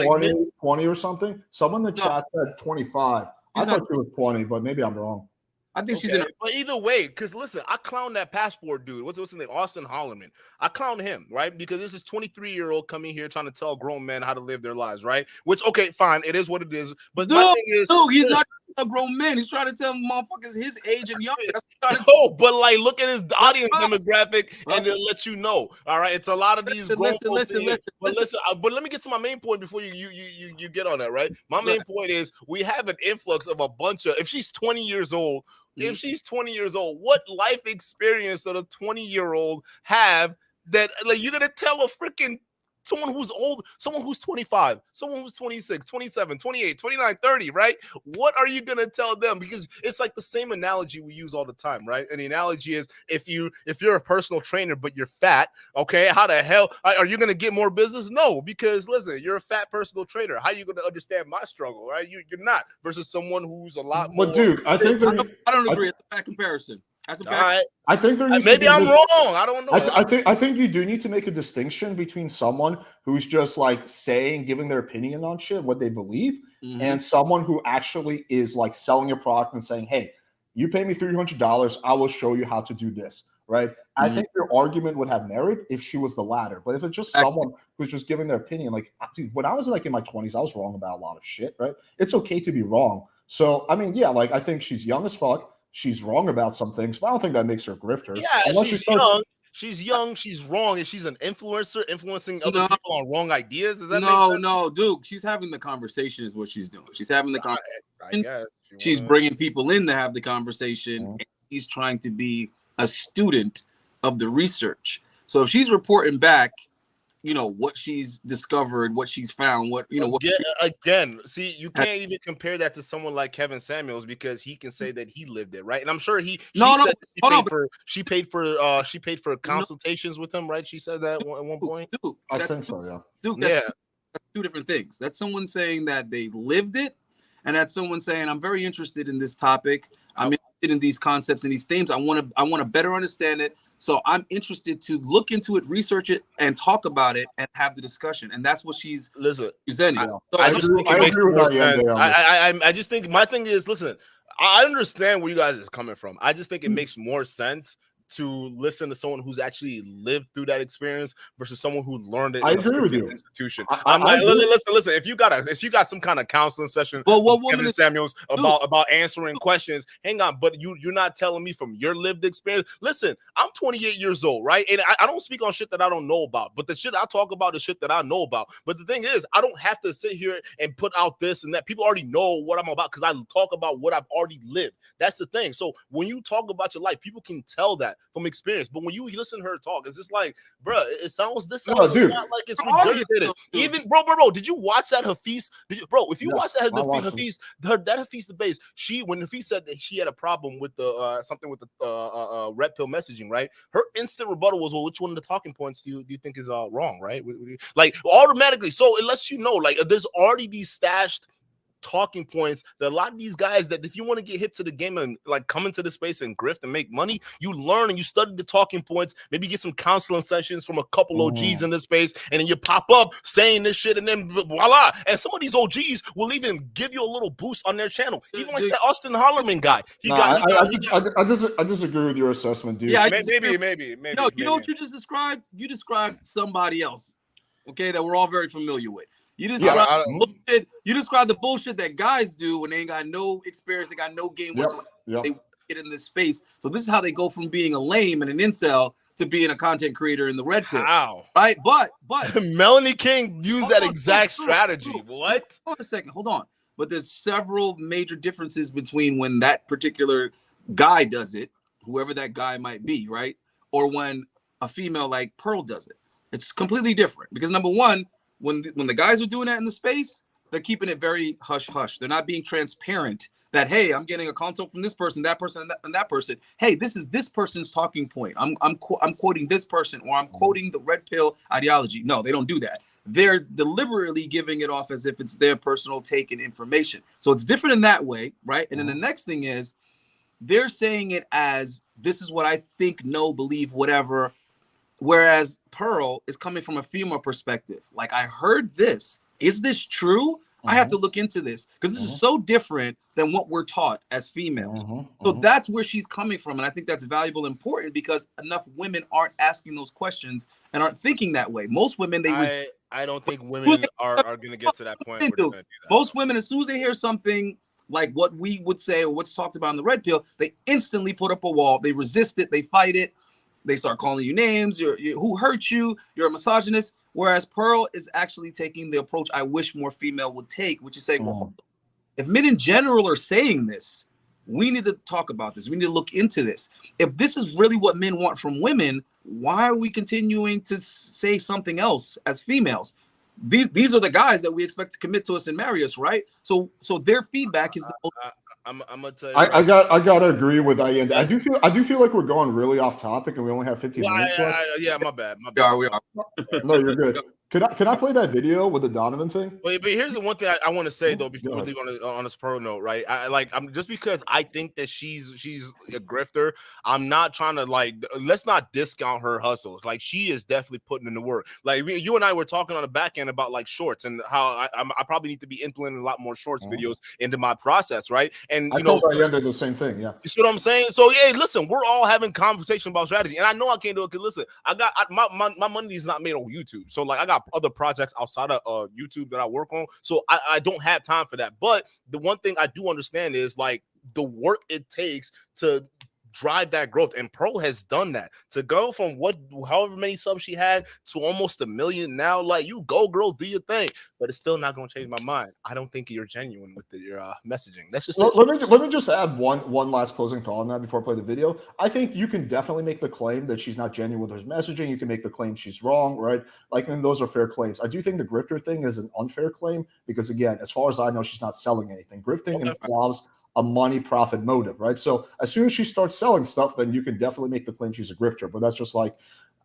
20 or something. Someone in the chat said 25. I thought she was 20, but maybe I'm wrong.
I think she's in.
But either way, because listen, I clown that passport dude. What's his name? Austin Holloman. I clown him, right? Because this is 23-year-old coming here trying to tell grown men how to live their lives, right? Which, okay, fine, it is what it is. But my thing is,
he's not a grown man. He's trying to tell motherfuckers his age and younger.
But like, look at his audience demographic, and it'll let you know. All right, it's a lot of these grown folks. But let me get to my main point before you get on that, right? My main point is we have an influx of a bunch of. If she's 20 years old. If she's 20 years old, what life experience does a 20-year-old have that like you're gonna tell a freaking someone who's old, someone who's 25, someone who's 26, 27, 28, 29, 30, right? What are you gonna tell them? Because it's like the same analogy we use all the time, right? And the analogy is if you're a personal trainer but you're fat, okay, how the hell are you gonna get more business? No, because listen, you're a fat personal trainer. How are you gonna understand my struggle, right? You're not versus someone who's a lot more.
But dude, I think
I don't agree. It's a bad comparison.
I think there
maybe I'm wrong. I don't know.
I think you do need to make a distinction between someone who's just like giving their opinion on shit, what they believe, and someone who actually is like selling your product and saying, "Hey, you pay me $300, I will show you how to do this." Right? I think your argument would have merit if she was the latter. But if it's just someone who's just giving their opinion, like, dude, when I was like in my 20s, I was wrong about a lot of shit. Right? It's okay to be wrong. So I mean, yeah, like I think she's young as fuck. She's wrong about some things, but I don't think that makes her a grifter.
Yeah, young. She's young. She's wrong, and she's an influencer, influencing other people on wrong ideas. Does that make sense?
No, Duke. She's having the conversation, is what she's doing. She's having the conversation.
I guess
she's bringing people in to have the conversation. And she's trying to be a student of the research. So if she's reporting back, you know, what she's discovered, what she's found, what, you know,
again, see, you can't even compare that to someone like Kevin Samuels because he can say that he lived it, right? And I'm sure she paid for consultations with him, right? She said that at one point.
Dude,
I think so, yeah.
Dude, that's two different things. That's someone saying that they lived it, and that's someone saying, I'm very interested in this topic. I'm interested in these concepts and these themes. I want to better understand it. So I'm interested to look into it, research it, and talk about it, and have the discussion. And that's what she's presenting.
I just think it makes more sense. I just think my thing is, listen, I understand where you guys is coming from. I just think it makes more sense to listen to someone who's actually lived through that experience versus someone who learned it
I
in a
agree with
freaking
you.
institution.
I
I'm like,
agree.
listen. If you got some kind of counseling session,
Well, what
with
woman
Kevin
is
Samuels about answering questions, hang on, but you're not telling me from your lived experience. Listen, I'm 28 years old, right? And I don't speak on shit that I don't know about, but the shit I talk about is shit that I know about. But the thing is, I don't have to sit here and put out this and that. People already know what I'm about because I talk about what I've already lived. That's the thing. So when you talk about your life, people can tell that from experience. But when you listen to her talk, it's just like, bro, it sounds a lot like it's regurgitated. Even bro, did you watch that Hafiz? If you watch that Hafiz, that Hafiz debate, when Hafiz said that she had a problem with the something with the red pill messaging, right? Her instant rebuttal was, well, which one of the talking points do you think is wrong, right? Like automatically. So it lets you know, like, there's already these stashed talking points that a lot of these guys, that if you want to get hip to the game and like come into the space and grift and make money, you learn and you study the talking points, maybe get some counseling sessions from a couple OGs in this space, and then you pop up saying this shit, and then voila. And some of these OGs will even give you a little boost on their channel, even like that Austin Hollerman guy.
I disagree with your assessment, dude.
Yeah,
maybe.
No, you know what you just described? You described somebody else, okay, that we're all very familiar with. You described bullshit. You described the bullshit that guys do when they ain't got no experience, they got no game whatsoever. They get in this space. So this is how they go from being a lame and an incel to being a content creator in the red pill.
How?
Right? But
Melanie King used that exact strategy. What?
Hold on a second. Hold on. But there's several major differences between when that particular guy does it, whoever that guy might be, right? Or when a female like Pearl does it. It's completely different because number one, when the guys are doing that in the space, they're keeping it very hush-hush. They're not being transparent that, hey, I'm getting a consult from this person, that person, and that person. Hey, this is this person's talking point. I'm quoting this person, or I'm quoting the red pill ideology. No, they don't do that. They're deliberately giving it off as if it's their personal take and information. So it's different in that way, right? And then the next thing is they're saying it as, this is what I think, know, believe, whatever. Whereas Pearl is coming from a female perspective. Like, I heard this. Is this true? I have to look into this because this is so different than what we're taught as females. So that's where she's coming from. And I think that's valuable and important because enough women aren't asking those questions and aren't thinking that way. Most women,
I don't think women are going to get to that point. Where they're gonna do that.
Most women, as soon as they hear something like what we would say or what's talked about in the red pill, they instantly put up a wall. They resist it. They fight it. They start calling you names. Who hurt you? You're a misogynist. Whereas Pearl is actually taking the approach I wish more female would take, which is saying, well, if men in general are saying this, we need to talk about this. We need to look into this. If this is really what men want from women, why are we continuing to say something else as females? These are the guys that we expect to commit to us and marry us, right? So their feedback is
I'm gonna tell you.
I gotta agree with Allende. I do feel like we're going really off topic, and we only have 15 minutes left.
Yeah, my bad.
We are.
No, you're good. Can I play that video with the Donovan thing?
But here's the one thing I want to say though before we leave on this pro note, right? I'm just because I think that she's a grifter. I'm not trying to let's not discount her hustles. Like, she is definitely putting in the work. Like, you and I were talking on the back end about like shorts and how I probably need to be implementing a lot more shorts videos into my process, right? And
I told I ended the same thing. Yeah,
you see what I'm saying? So yeah, listen, we're all having conversation about strategy, and I know I can't do it because listen, my money is not made on YouTube, so like I got other projects outside of YouTube that I work on, so I don't have time for that. But the one thing I do understand is like the work it takes to drive that growth, and Pearl has done that. To go from however many subs she had to almost 1 million now, like, you go, girl, do your thing. But it's still not going to change my mind. I don't think you're genuine with your messaging. That's just
let me just add one last closing thought on that before I play the video. I think you can definitely make the claim that she's not genuine with her messaging. You can make the claim she's wrong, right? Like, and those are fair claims. I do think the grifter thing is an unfair claim because, again, as far as I know, she's not selling anything. Grifting involves a money profit motive, right? So as soon as she starts selling stuff, then you can definitely make the claim she's a grifter. But that's just like,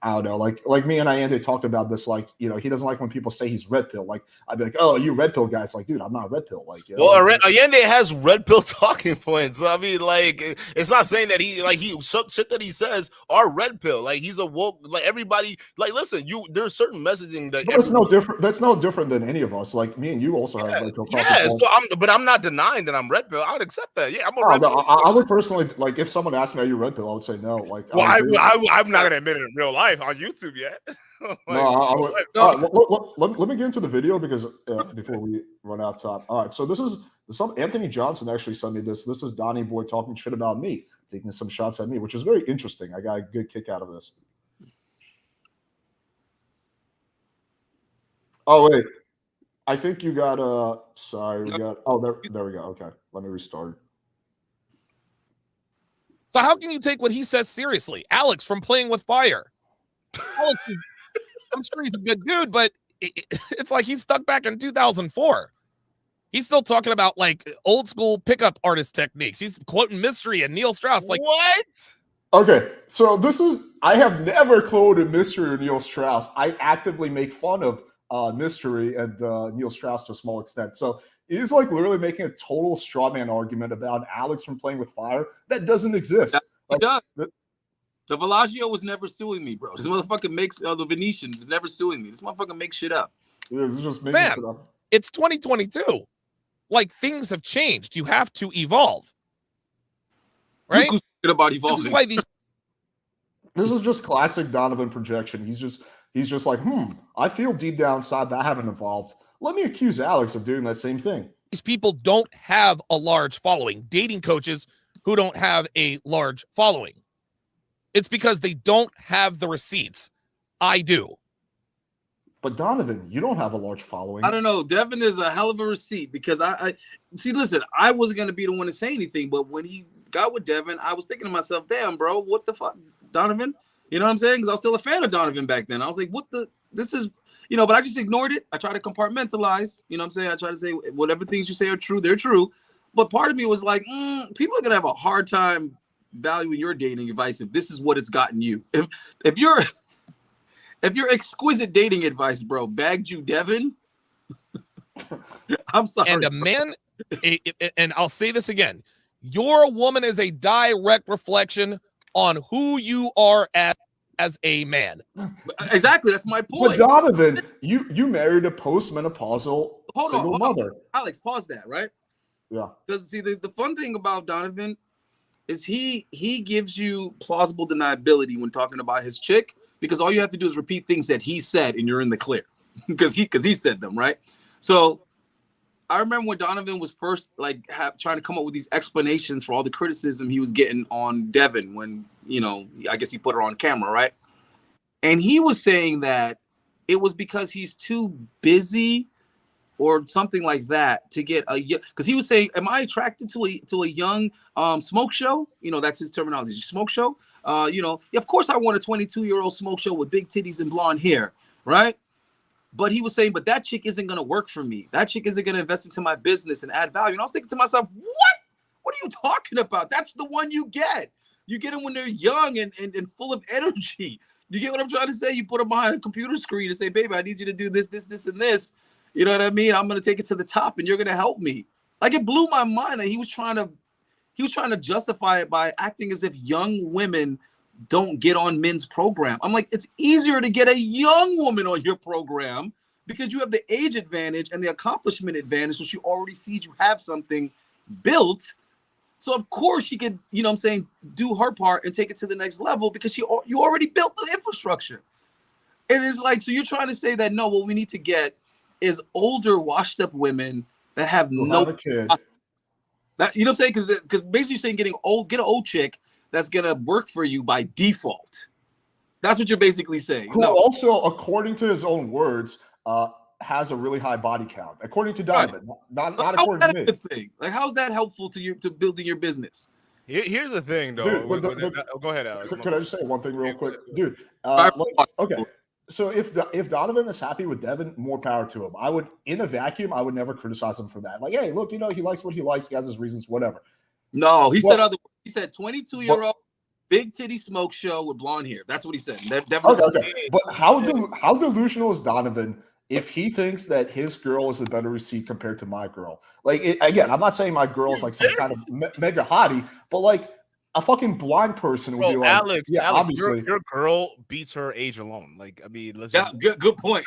I don't know, like me and Allende talked about this, like, you know, he doesn't like when people say he's red pill. Like, I'd be like, oh, you red pill guys. Like, dude, I'm not red pill. Like, you know,
well, Allende has red pill talking points. So, I mean, like, it's not saying that he shit that he says are red pill. Like, he's a woke, like, everybody, like, listen, there's certain messaging that
that's no different. That's no different than any of us. Like, me and you also have red pill talking points.
So I'm not denying that I'm red pill. I would accept that. Yeah, I'm a
Oh,
red
no,
pill.
I would personally like if someone asked me, "Are you red pill?" I would say no. Like,
Well,
I agree.
I'm not gonna admit it in real life on YouTube yet. Like,
No, I would.
No.
All right, let me get into the video because before we run out of time. All right, so this is some Anthony Johnson actually sent me this. This is Donnie Boy talking shit about me, taking some shots at me, which is very interesting. I got a good kick out of this. Oh wait, I think you got sorry, we got there we go. Okay, let me restart.
So how can you take what he says seriously? Alex from Playing with Fire. Alex, I'm sure he's a good dude, but it's like he's stuck back in 2004. He's still talking about like old school pickup artist techniques. He's quoting Mystery and Neil Strauss. Like,
what?
Okay, so I have never quoted Mystery or Neil Strauss. I actively make fun of Mystery and Neil Strauss to a small extent. So he's like literally making a total straw man argument about Alex from Playing with Fire that doesn't exist.
He does. The Bellagio was never suing me, bro. This motherfucker makes the Venetian was never suing me. This motherfucker makes shit up.
This is just making shit up.
It's 2022. Like things have changed. You have to evolve. Right?
Look who's talking about
This
evolving.
is why these
This is just classic Donovan projection. He's just like, I feel deep down inside that I haven't evolved. Let me accuse Alex of doing that same thing.
people don't have a large following. Dating coaches who don't have a large following. It's because they don't have the receipts. I do.
But Donovan, you don't have a large following.
I don't know. Devin is a hell of a receipt because I see. Listen, I wasn't gonna be the one to say anything, but when he got with Devin, I was thinking to myself, "Damn, bro, what the fuck, Donovan?" You know what I'm saying? Because I was still a fan of Donovan back then. I was like, "What the? This is." You know, but I just ignored it. I try to compartmentalize. You know what I'm saying? I try to say whatever things you say are true, they're true. But part of me was like, people are gonna have a hard time valuing your dating advice if this is what it's gotten you. If your exquisite dating advice, bro, bagged you, Devin. I'm sorry.
And a man, and I'll say this again: your woman is a direct reflection on who you are as a man.
Exactly, that's my point.
But Donovan, you married a postmenopausal single mother.
Alex, pause that, right?
Yeah.
Because see, the fun thing about Donovan is he gives you plausible deniability when talking about his chick, because all you have to do is repeat things that he said and you're in the clear because he said them, right? So I remember when Donovan was first trying to come up with these explanations for all the criticism he was getting on Devin when, you know, I guess he put her on camera, right? And he was saying that it was because he's too busy or something like that to get because he was saying, am I attracted to a young smoke show? You know, that's his terminology, smoke show. You know, of course I want a 22-year-old smoke show with big titties and blonde hair, right? But he was saying, but that chick isn't going to work for me. That chick isn't going to invest into my business and add value. And I was thinking to myself, what? What are you talking about? That's the one you get. You get them when they're young and full of energy. You get what I'm trying to say? You put them behind a computer screen and say, baby, I need you to do this, this, this, and this. You know what I mean? I'm going to take it to the top and you're going to help me. Like, it blew my mind that he was trying to justify it by acting as if young women don't get on men's program. I'm like, it's easier to get a young woman on your program because you have the age advantage and the accomplishment advantage. So she already sees you have something built. So of course she could, you know what I'm saying, do her part and take it to the next level because you already built the infrastructure. And it's like, so you're trying to say that, no, what we need to get is older washed up women that have no
kid.
That, you know what I'm saying? Because basically you're saying get an old chick that's gonna work for you by default. That's what you're basically saying.
Who also, according to his own words, has a really high body count. According to Donovan, not according to me.
Thing? Like, how's that helpful to building your business?
Here's the thing, though.
Dude,
go ahead, Alex.
Could I just say one thing real quick, dude? Okay. So if Donovan is happy with Devin, more power to him. I would, in a vacuum, I would never criticize him for that. Like, hey, look, you know, he likes what he likes. He has his reasons, whatever.
No, he said 22-year-old big titty smoke show with blonde hair. That's what he said.
Okay. But how delusional is Donovan if he thinks that his girl is a better receipt compared to my girl? Like, again, I'm not saying my girl is like some kind of mega hottie, but like a fucking blind person would be like,
Alex,
obviously
your girl beats her age alone. Like, I mean,
good point.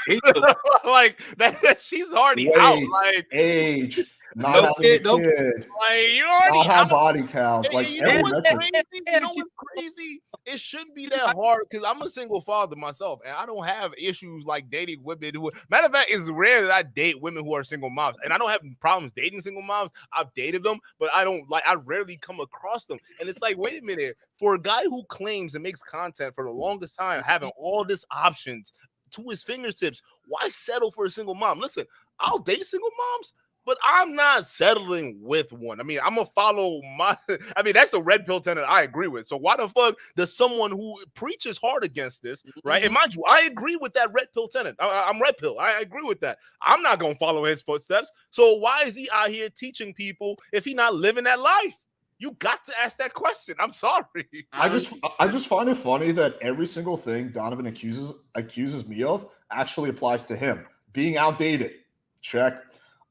like that, she's already out. Like
age. not
Nope,
having a
nope.
kid,
Like, you already
not have body count, like
you know
every
what's
metric.
crazy? You know what's crazy? It shouldn't be that hard because I'm a single father myself, and I don't have issues like dating women who. Matter of fact, it's rare that I date women who are single moms, and I don't have problems dating single moms. I've dated them, but I don't like. I rarely come across them, and it's like, wait a minute, for a guy who claims and makes content for the longest time, having all these options to his fingertips, why settle for a single mom? Listen, I'll date single moms, but I'm not settling with one. I mean, I'm gonna follow my. I mean, that's the red pill tenet I agree with. So why the fuck does someone who preaches hard against this, right? And mind you, I agree with that red pill tenet. I'm red pill. I agree with that. I'm not gonna follow his footsteps. So why is he out here teaching people if he not living that life? You got to ask that question. I'm sorry.
I just find it funny that every single thing Donovan accuses me of actually applies to him. Being outdated, check.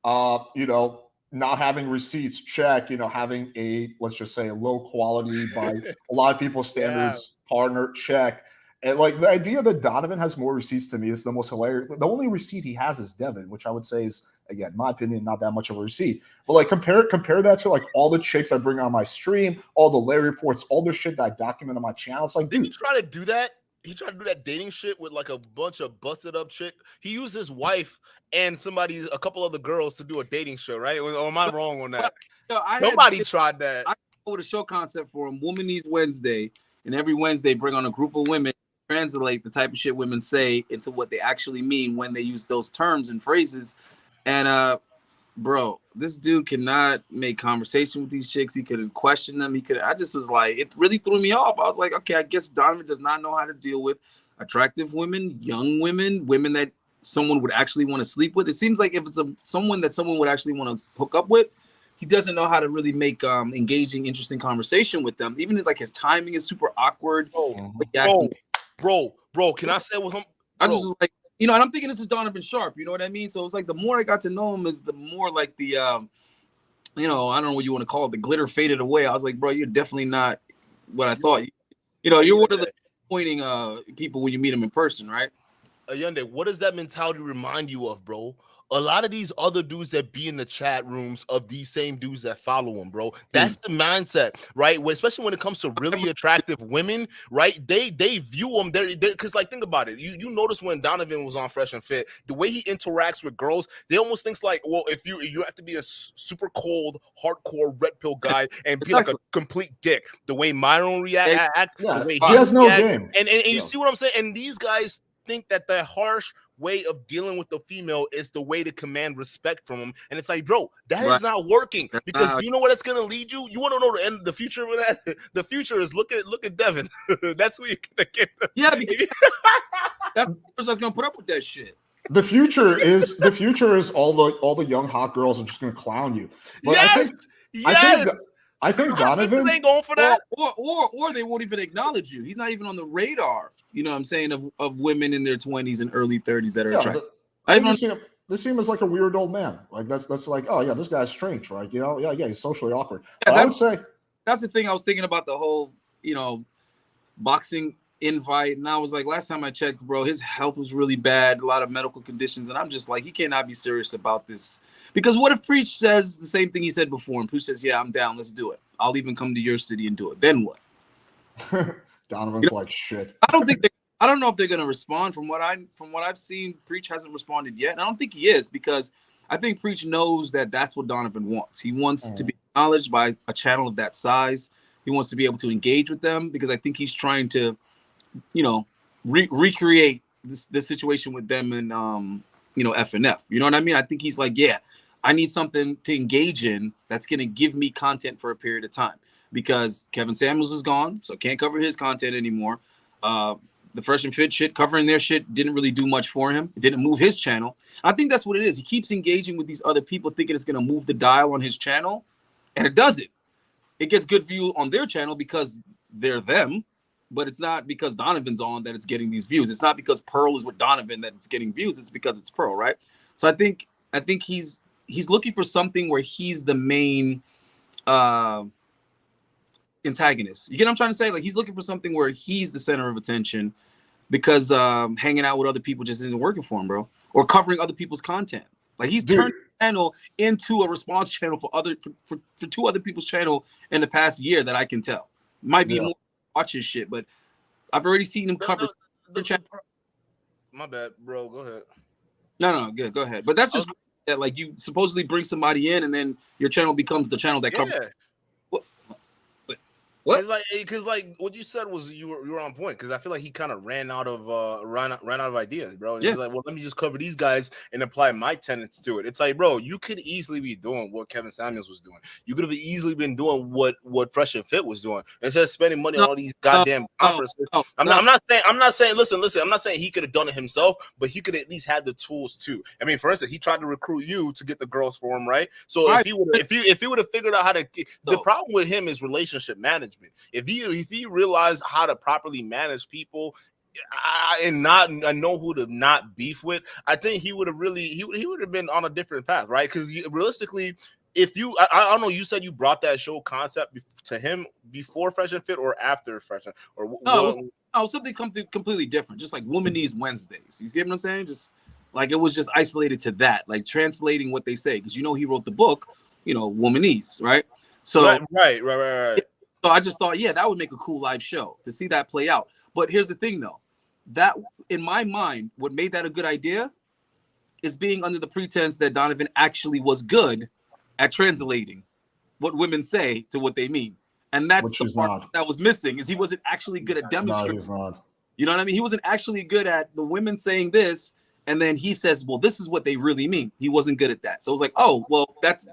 Not having receipts, check. Having a, let's just say, a low quality by a lot of people's standards partner, check. And like the idea that Donovan has more receipts to me is the most hilarious. The only receipt he has is Devin, which I would say is, again, in my opinion, not that much of a receipt. But like compare that to like all the chicks I bring on my stream, all the Larry reports, all the shit that I document on my channel. It's like,
didn't
dude,
he try to do that? He tried to do that dating shit with like a bunch of busted up chick. He used his wife and a couple other girls to do a dating show, right? Or am I wrong on that? Somebody tried that.
I with a show concept for him, Woman Needs Wednesday, and every Wednesday bring on a group of women, translate the type of shit women say into what they actually mean when they use those terms and phrases. And bro, this dude cannot make conversation with these chicks. He couldn't question them. I just was like, it really threw me off. I was like, okay, I guess Donovan does not know how to deal with attractive women, young women, women that someone would actually want to sleep with. It seems like if it's someone that someone would actually want to hook up with, he doesn't know how to really make engaging, interesting conversation with them. Even his timing is super awkward.
Bro, can I say with him?
I just was like, and I'm thinking this is Donovan Sharpe, you know what I mean? So it's like the more I got to know him is the more like the, I don't know what you want to call it, the glitter faded away. I was like, bro, you're definitely not what I thought. You're one of the pointing people when you meet him in person, right?
Ayunde, what does that mentality remind you of, bro? A lot of these other dudes that be in the chat rooms of these same dudes that follow him, bro. That's the mindset, right? Especially when it comes to really attractive women, right? They view them because, like, think about it. You notice when Donovan was on Fresh and Fit, the way he interacts with girls, they almost thinks like, well, if you have to be a super cold, hardcore red pill guy and be like a complete dick. The way Myron react, the way
he has no game,
and you see what I'm saying? And these guys think that the harsh way of dealing with the female is the way to command respect from them, and it's like, bro, that is not working, because you know what it's gonna lead you. You want to know the end, the future of that? The future is look at Devin. That's who you're gonna get.
Yeah, because that's the person that's gonna put up with that shit.
The future is all the young hot girls are just gonna clown you. But I think Donovan
ain't going for that,
or they won't even acknowledge you. He's not even on the radar. You know what I'm saying, of women in their 20s and early 30s that are attractive.
They see him as like a weird old man. Like that's like, oh yeah, this guy's strange, right? He's socially awkward. Yeah, I would say
that's the thing. I was thinking about the whole boxing invite, and I was like, last time I checked, bro, his health was really bad, a lot of medical conditions, and I'm just like, he cannot be serious about this. Because what if Preach says the same thing he said before, and Preach says, yeah, I'm down, let's do it. I'll even come to your city and do it. Then what?
Donovan's like, shit.
I don't know if they're gonna respond. From what I've seen, Preach hasn't responded yet, and I don't think he is, because I think Preach knows that that's what Donovan wants. He wants to be acknowledged by a channel of that size. He wants to be able to engage with them, because I think he's trying to, recreate this situation with them and FNF. You know what I mean? I think he's like, yeah, I need something to engage in that's gonna give me content for a period of time, because Kevin Samuels is gone, so can't cover his content anymore. The Fresh and Fit shit, covering their shit, didn't really do much for him. It didn't move his channel. I think that's what it is. He keeps engaging with these other people, thinking it's gonna move the dial on his channel, and it doesn't. It gets good view on their channel because they're them, but it's not because Donovan's on that it's getting these views. It's not because Pearl is with Donovan that it's getting views. It's because it's Pearl, right? So I think he's looking for something where he's the main antagonist. You get what I'm trying to say? Like, he's looking for something where he's the center of attention, because hanging out with other people just isn't working for him, bro. Or covering other people's content. Like, he's turned channel into a response channel for two other people's channel in the past year that I can tell. Might be more watching shit, but I've already seen him cover.
My bad, bro. Go ahead.
No, good. Go ahead. But that's just that, like, you supposedly bring somebody in, and then your channel becomes the channel that covers. What?
Because like what you said was you were on point, because I feel like he kind of ran out of ideas, bro. And he's like, well, let me just cover these guys and apply my tenets to it. It's like, bro, you could easily be doing what Kevin Samuels was doing. You could have easily been doing what Fresh and Fit was doing instead of spending money on all these goddamn conferences. I'm not saying. Listen. I'm not saying he could have done it himself, but he could at least had the tools too. I mean, for instance, he tried to recruit you to get the girls for him, right? So if he would have figured out how to, the problem with him is relationship management. If he realized how to properly manage people and know who to not beef with, I think he would have been on a different path, right? Because realistically, if I don't know, you said you brought that show concept to him before Fresh and Fit or after Fresh and, or
no, it was something completely different, just like Womanese Wednesdays. You get what I'm saying? Just like it was just isolated to that, like translating what they say, because he wrote the book, Womanese, right? So
right.
So I just thought, that would make a cool live show to see that play out. But here's the thing, though. That, in my mind, what made that a good idea is being under the pretense that Donovan actually was good at translating what women say to what they mean. And that's the part that was missing, is he wasn't actually good at demonstrating.
No, he's not.
You know what I mean? He wasn't actually good at the women saying this, and then he says, well, this is what they really mean. He wasn't good at that. So it was like, oh, well, that's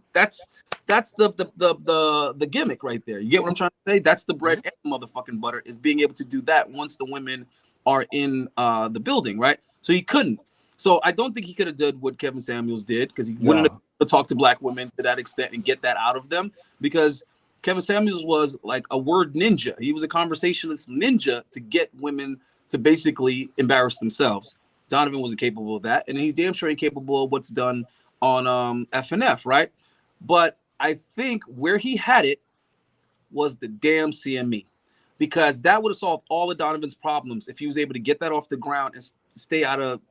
the gimmick right there. You get what I'm trying to say? That's the bread and the motherfucking butter, is being able to do that once the women are in the building, right? So he couldn't. So I don't think he could have done what Kevin Samuels did, because he wouldn't have talked to black women to that extent and get that out of them, because Kevin Samuels was like a word ninja. He was a conversationalist ninja to get women to basically embarrass themselves. Donovan wasn't capable of that, and he's damn sure incapable of what's done on FNF, right? But I think where he had it was the damn CME, because that would have solved all of Donovan's problems if he was able to get that off the ground and stay out of,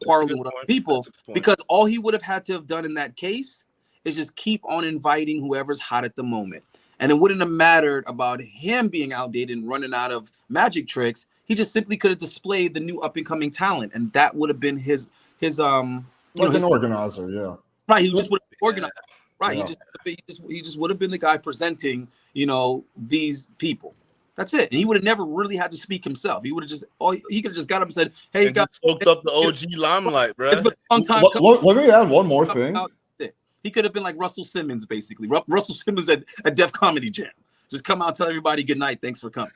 quarreling with other people, because all he would have had to have done in that case is just keep on inviting whoever's hot at the moment. And it wouldn't have mattered about him being outdated and running out of magic tricks. He just simply could have displayed the new up and coming talent, and that would have been his
organizer, yeah.
Right, he just would have organized. Right, yeah. He just would have been the guy presenting, these people. That's it. And he would have never really had to speak himself. He would have he could have just got up and said, "Hey,
and guys, soaked up the OG limelight, bro."
It's been a long time.
Let me add one more thing.
He could have been like Russell Simmons, basically. Russell Simmons at Def Comedy Jam. Just come out, tell everybody good night, thanks for coming.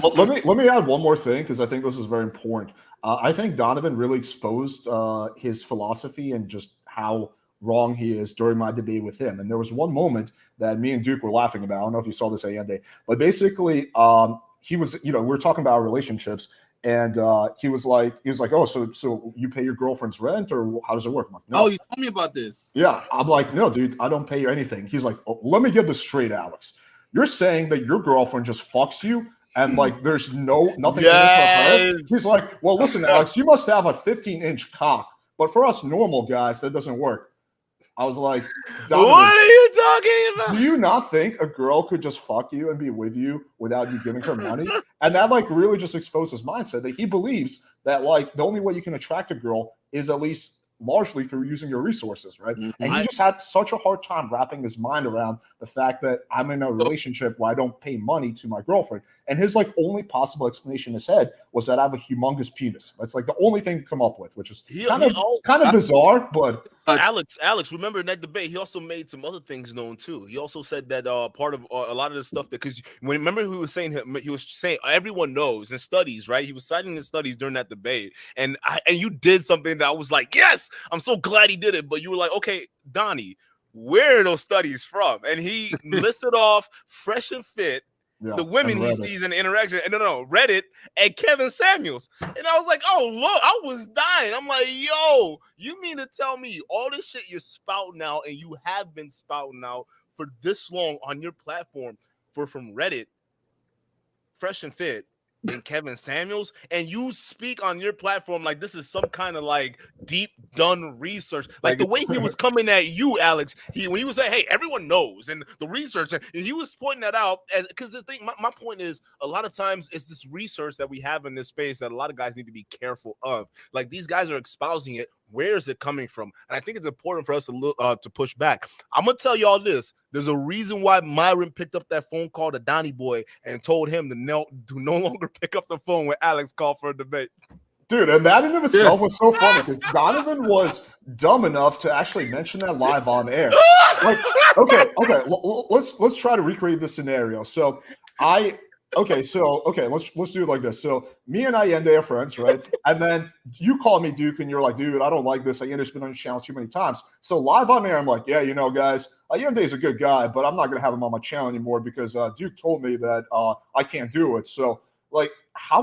Let me add one more thing, because I think this is very important. I think Donovan really exposed his philosophy and just how wrong he is during my debate with him. And there was one moment that me and Duke were laughing about. I don't know if you saw this Ayende, but basically he was, we were talking about our relationships, and he was like, oh, so you pay your girlfriend's rent, or how does it work? I'm like, no.
Oh, you told me about this.
Yeah. I'm like, no, dude, I don't pay you anything. He's like, oh, let me get this straight, Alex. You're saying that your girlfriend just fucks you and like there's nothing in it for her? He's like, well, listen, Alex, you must have a 15-inch cock, but for us normal guys, that doesn't work. I was like,
what are you talking about?
Do you not think a girl could just fuck you and be with you without you giving her money? And that like really just exposed his mindset, that he believes that like the only way you can attract a girl is at least largely through using your resources, right? Mm-hmm. And he just had such a hard time wrapping his mind around the fact that I'm in a relationship where I don't pay money to my girlfriend. And his like only possible explanation in his head was that I have a humongous penis. That's like the only thing to come up with, which is kind of bizarre, but
Alex, remember in that debate, he also made some other things known too. He also said that part of a lot of the stuff that, because remember he was saying everyone knows in studies, right? He was citing the studies during that debate, and you did something that I was like, yes, I'm so glad he did it. But you were like, okay, Donnie, where are those studies from? And he listed off Fresh and Fit. Yeah, the women he sees in the interaction, and no, Reddit and Kevin Samuels. And I was like, oh, look, I was dying. I'm like, yo, you mean to tell me all this shit you're spouting out, and you have been spouting out for this long on your platform from Reddit, Fresh and Fit, and Kevin Samuels, and you speak on your platform like this is some kind of like deep done research. Like the way he was coming at you, Alex, when he was saying, hey, everyone knows, and the research, and he was pointing that out, because the thing, my point is, a lot of times it's this research that we have in this space that a lot of guys need to be careful of. Like, these guys are espousing it. Where is it coming from? And I think it's important for us to push back. I'm gonna tell y'all this. There's a reason why Myron picked up that phone call to Donnie Boy and told him to no longer pick up the phone when Alex called for a debate.
Dude, and that in of itself was so funny because Donovan was dumb enough to actually mention that live on air. Like, okay, let's try to recreate this scenario. So let's do it like this. So me and Allende are friends, right? And then you call me Duke, and you're like, dude, I don't like this. Allende's been on your channel too many times. So live on air, I'm like, yeah, guys, Allende's a good guy, but I'm not gonna have him on my channel anymore because Duke told me that I can't do it. So, like, how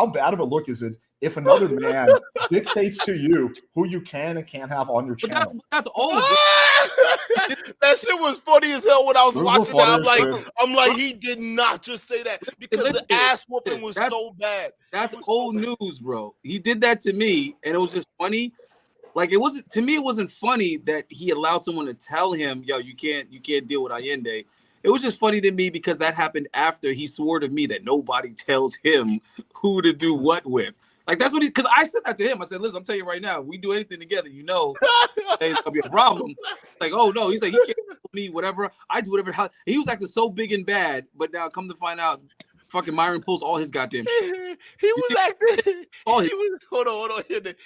bad of a look is it if another man dictates to you who you can and can't have on your channel?
But that's old.
That shit was funny as hell when I was watching that. I'm like, he did not just say that because the ass whooping was so bad.
That's old news, bro. He did that to me, and it was just funny. Like, it wasn't funny that he allowed someone to tell him, yo, you can't deal with Allende. It was just funny to me because that happened after he swore to me that nobody tells him who to do what with. Like, that's what because I said that to him. I said, listen, I'm telling you right now, if we do anything together, it's gonna be a problem. Like, oh no, he's like, he can't tell me whatever. I do whatever. He was acting so big and bad, but now come to find out, fucking Myron pulls all his goddamn shit.
Hold on.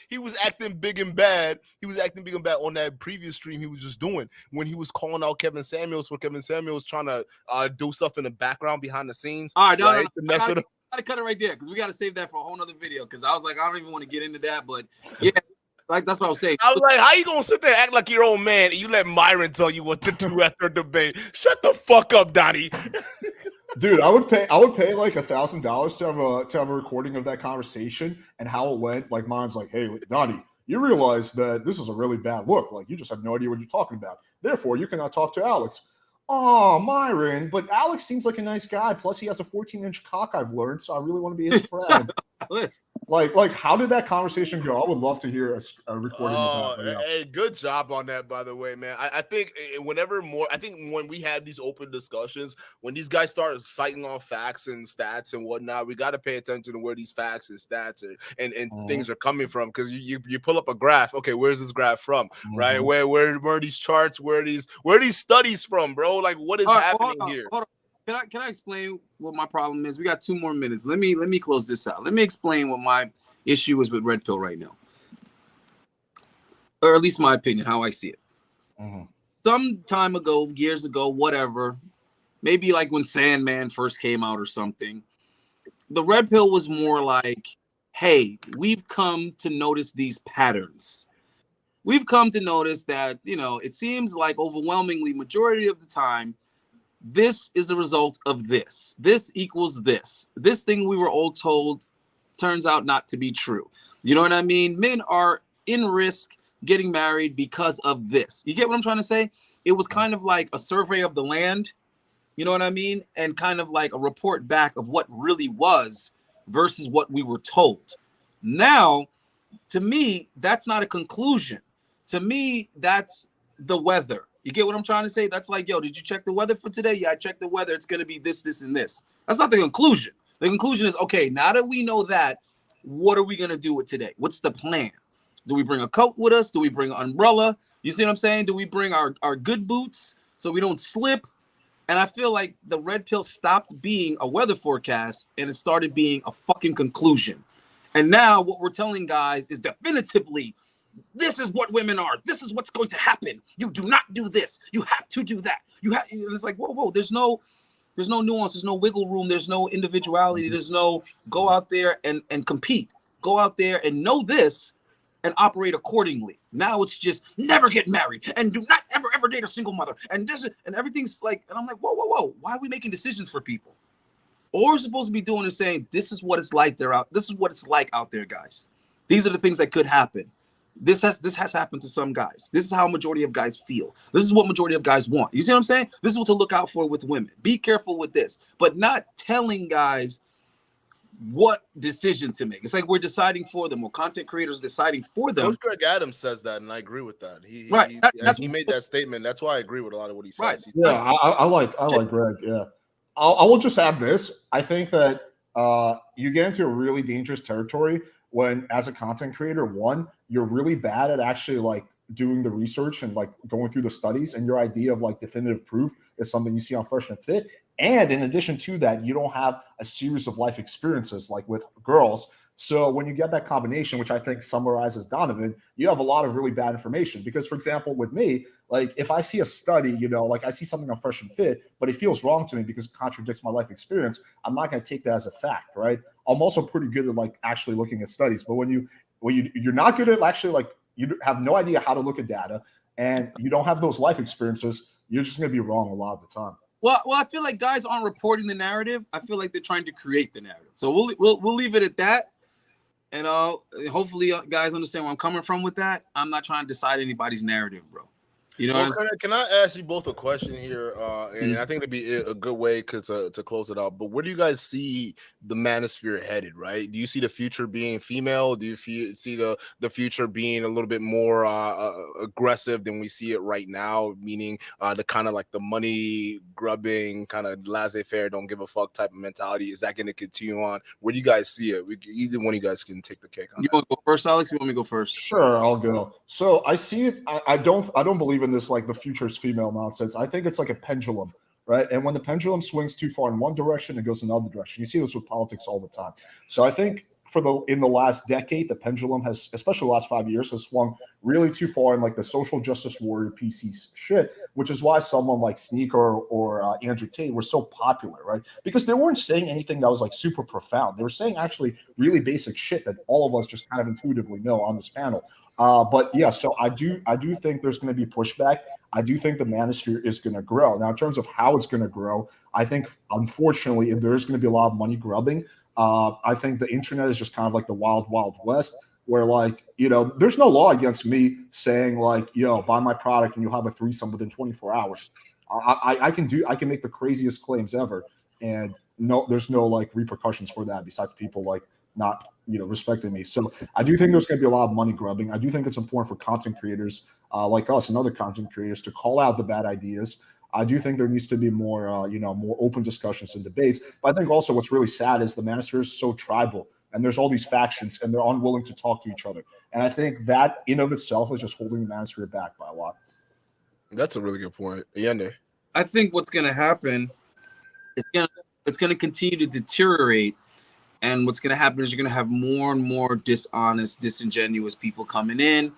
He was acting big and bad. He was acting big and bad on that previous stream he was just doing when he was calling out Kevin Samuels for Kevin Samuels trying to do stuff in the background behind the scenes.
All right, no.
To mess with him.
To cut it right there because we got to save that for a whole nother video because I was like, I don't even want to get into that, but yeah, like that's what I was saying.
I was like, how you gonna sit there and act like your own man and you let Myron tell you what to do after a debate? Shut the fuck up, Donnie.
Dude, I would pay like $1,000 to have a recording of that conversation and how it went. Like, mine's like, hey, Donnie, you realize that this is a really bad look. Like, you just have no idea what you're talking about. Therefore, you cannot talk to Alex. Oh, Myron, but Alex seems like a nice guy. Plus, he has a 14-inch cock, I've learned, so I really want to be his friend. Like, how did that conversation go? I would love to hear a recording of that.
Hey, good job on that, by the way, man. I think when we have these open discussions, when these guys start citing off facts and stats and whatnot, we got to pay attention to where these facts and stats and things are coming from. Because you pull up a graph, okay, where's this graph from, right? Where are these charts? Where are these studies from, bro? Like, what is happening here?
Hold on. Can I explain what my problem is? We got 2 more minutes. Let me close this out. Let me explain what my issue is with Red Pill right now, or at least my opinion, how I see it. Some time ago, years ago, whatever, maybe like when Sandman first came out or something, the Red Pill was more like, hey, we've come to notice these patterns. We've come to notice that, it seems like overwhelmingly majority of the time, this is the result of this. This equals this. This thing we were all told turns out not to be true. You know what I mean? Men are in risk getting married because of this. You get what I'm trying to say? It was kind of like a survey of the land. You know what I mean? And kind of like a report back of what really was versus what we were told. Now, to me, that's not a conclusion. To me, that's the weather. You get what I'm trying to say? That's like, yo, did you check the weather for today? Yeah, I checked the weather. It's going to be this, this, and this. That's not the conclusion. The conclusion is, okay, now that we know that, what are we going to do with today? What's the plan? Do we bring a coat with us? Do we bring an umbrella? You see what I'm saying? Do we bring our good boots so we don't slip? And I feel like the Red Pill stopped being a weather forecast and it started being a fucking conclusion. And now what we're telling guys is definitively, this is what women are. This is what's going to happen. You do not do this. You have to do that. It's like, whoa. There's no nuance. There's no wiggle room. There's no individuality. There's no go out there and compete. Go out there and know this and operate accordingly. Now it's just never get married and do not ever date a single mother. And everything's like, and I'm like, whoa. Why are we making decisions for people? All we're supposed to be doing is saying, this is what it's like this is what it's like out there, guys. These are the things that could happen. This has happened to some guys. This is how majority of guys feel. This is what majority of guys want. You see what I'm saying? This is what to look out for with women. Be careful with this, but not telling guys what decision to make. It's like we're deciding for them, or content creators deciding for them.
Coach Greg Adams says that, and I agree with that. He made that statement. That's why I agree with a lot of what he says.
Right.
Yeah, I like Greg. Yeah, I will just add this. I think that you get into a really dangerous territory when, as a content creator, one, you're really bad at actually like doing the research and like going through the studies, and your idea of like definitive proof is something you see on Fresh and Fit. And in addition to that, you don't have a series of life experiences like with girls. So when you get that combination, which I think summarizes Donovan, you have a lot of really bad information. Because, for example, with me, like if I see a study, you know, like I see something on Fresh and Fit, but it feels wrong to me because it contradicts my life experience, I'm not going to take that as a fact, right? I'm also pretty good at like actually looking at studies. But when you're not good at actually like, you have no idea how to look at data, and you don't have those life experiences, you're just going to be wrong a lot of the time.
Well, I feel like guys aren't reporting the narrative. I feel like they're trying to create the narrative. So we'll leave it at that. And hopefully guys understand where I'm coming from with that. I'm not trying to decide anybody's narrative, bro. You know,
can I ask you both a question here? And I think it'd be a good way to close it out. But where do you guys see the manosphere headed? Right? Do you see the future being female? Do you see the future being a little bit more aggressive than we see it right now? Meaning the kind of like the money grubbing, kind of laissez-faire, don't give a fuck type of mentality. Is that going to continue on? Where do you guys see it? Either one of you guys can take the cake on.
You want to go first, Alex? You want me to go first?
Sure, I'll go. So I see it. I don't believe in this like the future is female nonsense. I think it's like a pendulum, right? And when the pendulum swings too far in one direction, it goes another direction. You see this with politics all the time. So I think in the last decade, the pendulum has, especially the last 5 years, has swung really too far in like the social justice warrior PC shit, which is why someone like Sneaker or Andrew Tate were so popular, right? Because they weren't saying anything that was like super profound. They were saying actually really basic shit that all of us just kind of intuitively know on this panel. But yeah, so I do think there's going to be pushback. I do think the manosphere is going to grow. Now, in terms of how it's going to grow, I think unfortunately there's going to be a lot of money grubbing. I think the internet is just kind of like the wild, wild west, where like, you know, there's no law against me saying like, yo, buy my product and you'll have a threesome within 24 hours. I can make the craziest claims ever, and no, there's no like repercussions for that besides people like not, you know, respecting me. So I do think there's going to be a lot of money grubbing. I do think it's important for content creators like us and other content creators to call out the bad ideas. I do think there needs to be more, more open discussions and debates. But I think also what's really sad is the manosphere is so tribal, and there's all these factions, and they're unwilling to talk to each other. And I think that in of itself is just holding the manosphere back by a lot.
That's a really good point. Yende.
I think what's going to happen, it's going to continue to deteriorate. And what's going to happen is you're going to have more and more dishonest, disingenuous people coming in,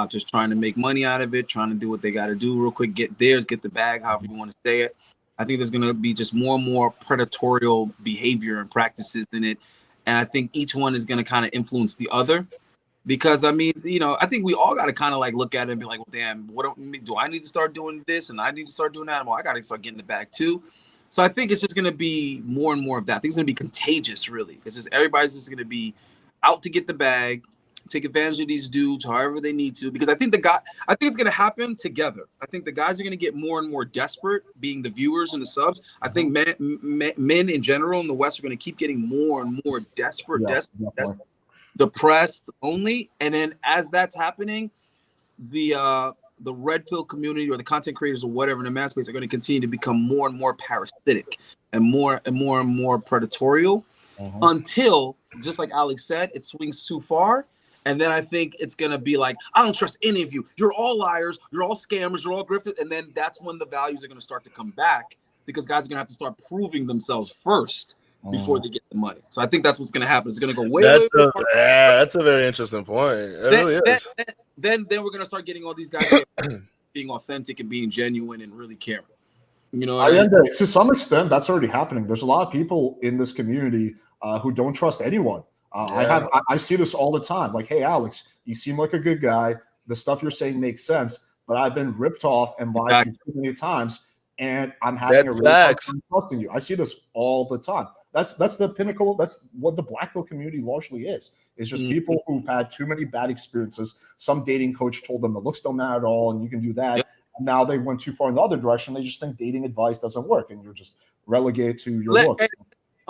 just trying to make money out of it, trying to do what they got to do real quick, get theirs, get the bag, however you want to say it. I think there's going to be just more and more predatorial behavior and practices in it. And I think each one is going to kind of influence the other. Because, I mean, you know, I think we all got to kind of like look at it and be like, well, damn, what do I need to start doing this? And I need to start doing that. Well, I got to start getting the bag too. So I think it's just going to be more and more of that. I think it's going to be contagious, really. It's just everybody's just going to be out to get the bag, take advantage of these dudes however they need to. Because I think it's going to happen together. I think the guys are going to get more and more desperate, being the viewers and the subs. I think men in general in the West are going to keep getting more and more desperate, depressed only. And then as that's happening, the red pill community or the content creators or whatever in the mass space are going to continue to become more and more parasitic and more predatorial until, just like Alex said, it swings too far. And then I think it's going to be like, I don't trust any of you. You're all liars. You're all scammers. You're all grifters. And then that's when the values are going to start to come back, because guys are going to have to start proving themselves first before they get the money. So I think that's what's going to happen. It's going to go way.
That's a very interesting point. It really is.
Then we're going to start getting all these guys being authentic and being genuine and really caring. You know,
to some extent, that's already happening. There's a lot of people in this community who don't trust anyone. I see this all the time. Like, hey, Alex, you seem like a good guy. The stuff you're saying makes sense, but I've been ripped off and lied to too many times, and I'm having a really hard time trusting you. I see this all the time. That's the pinnacle. That's what the black pill community largely is. It's just people who've had too many bad experiences. Some dating coach told them the looks don't matter at all, and you can do that. Yep. Now they went too far in the other direction. They just think dating advice doesn't work, and you're just relegated to your looks.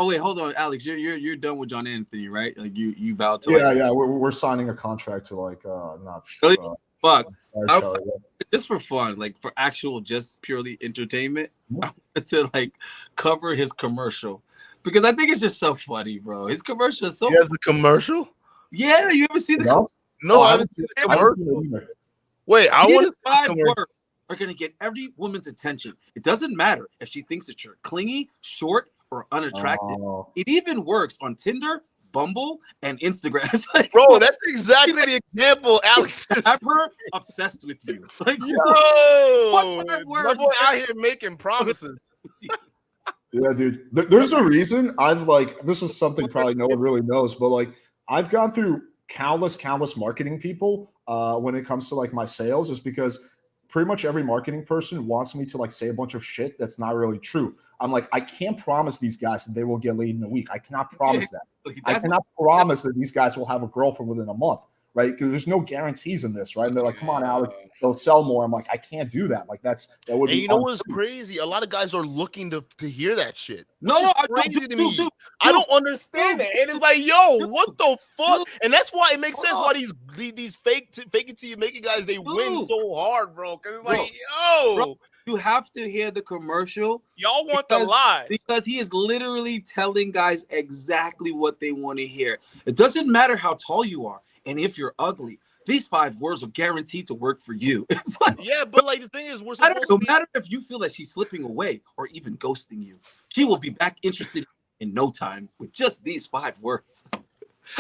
Oh wait, hold on, Alex. You're done with John Anthony, right? Like you vowed to.
Yeah, yeah. We're signing a contract to like not.
Really? Fuck.
Sorry, Charlie.
Just for fun, like for actual, just purely entertainment,
Yeah.
I wanted to like cover his commercial because I think it's just so funny, bro. His commercial is so.
He has a commercial?
Yeah, you ever see the?
No?
No,
Oh,
I haven't seen the
I haven't
commercial.
seen it either.
Wait, I
These
want to
5 words are gonna get every woman's attention. It doesn't matter if she thinks that you're clingy, short, or unattractive.
Oh.
It even works on Tinder, Bumble, and Instagram. It's like,
Bro, that's exactly the example Alex just
have her obsessed with you. Like,
Yo,
what 5
my
words?
boy out here making promises.
Yeah, dude. There's a reason I've like this is something probably no one really knows, but like I've gone through countless marketing people when it comes to like my sales, is because pretty much every marketing person wants me to like say a bunch of shit that's not really true. I'm like, I can't promise these guys that they will get laid in a week. I cannot promise that. I cannot promise that these guys will have a girlfriend within a month, right? Because there's no guarantees in this, right? And they're like, come on, Alex, they'll sell more. I'm like, I can't do that. Like that would
And
be
you know what's crazy? A lot of guys are looking to hear that shit. Which is crazy to me. I don't understand that. And it's like, yo, what the fuck? And that's why it makes sense why these fake it till you make it guys, they win so hard, bro. Because it's like, yo,
you have to hear the commercial.
Y'all want the lies.
Because he is literally telling guys exactly what they want to hear. It doesn't matter how tall you are and if you're ugly. These 5 words are guaranteed to work for you. It's like,
yeah, but like the thing is, we're supposed
no matter if you feel that she's slipping away or even ghosting you, she will be back interested in no time with just these 5 words.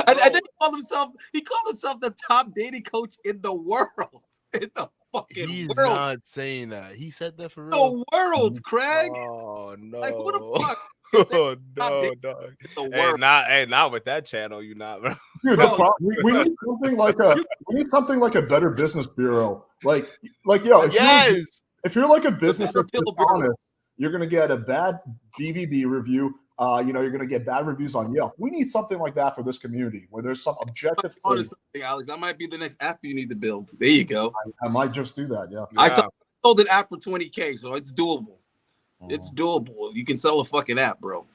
And then he called himself the top dating coach in the world. In the fucking
He's
world.
not saying that. He said that for real.
The world, Craig.
Oh no.
Like, who the fuck?
Oh no, dog. Hey, not with that channel, you not, bro.
Dude, we need something like a better business bureau. Like yo, if you're like a business that's dishonest, you're gonna get a bad BBB review. You're gonna get bad reviews on Yelp. We need something like that for this community where there's some objective thing.
Alex, that might be the next app you need to build. There you go.
I might just do that. Yeah.
I sold an app for $20K, so it's doable. It's doable. You can sell a fucking app, bro. All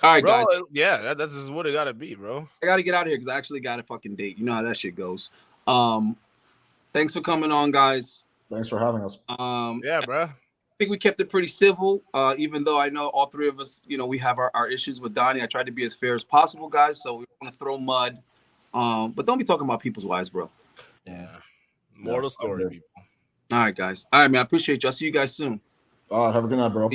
right,
bro,
guys.
Yeah, that's just what it gotta be, bro.
I gotta get out of here because I actually got a fucking date. You know how that shit goes. Thanks for coming on, guys.
Thanks for having us.
Yeah, bro.
I think we kept it pretty civil, even though I know all 3 of us, we have our issues with Donnie. I tried to be as fair as possible, guys. So we want to throw mud, but don't be talking about people's wives, bro.
Yeah. Moral story, people.
All right, guys. All right, man. I appreciate you. I'll see you guys soon.
Have a good night, bro.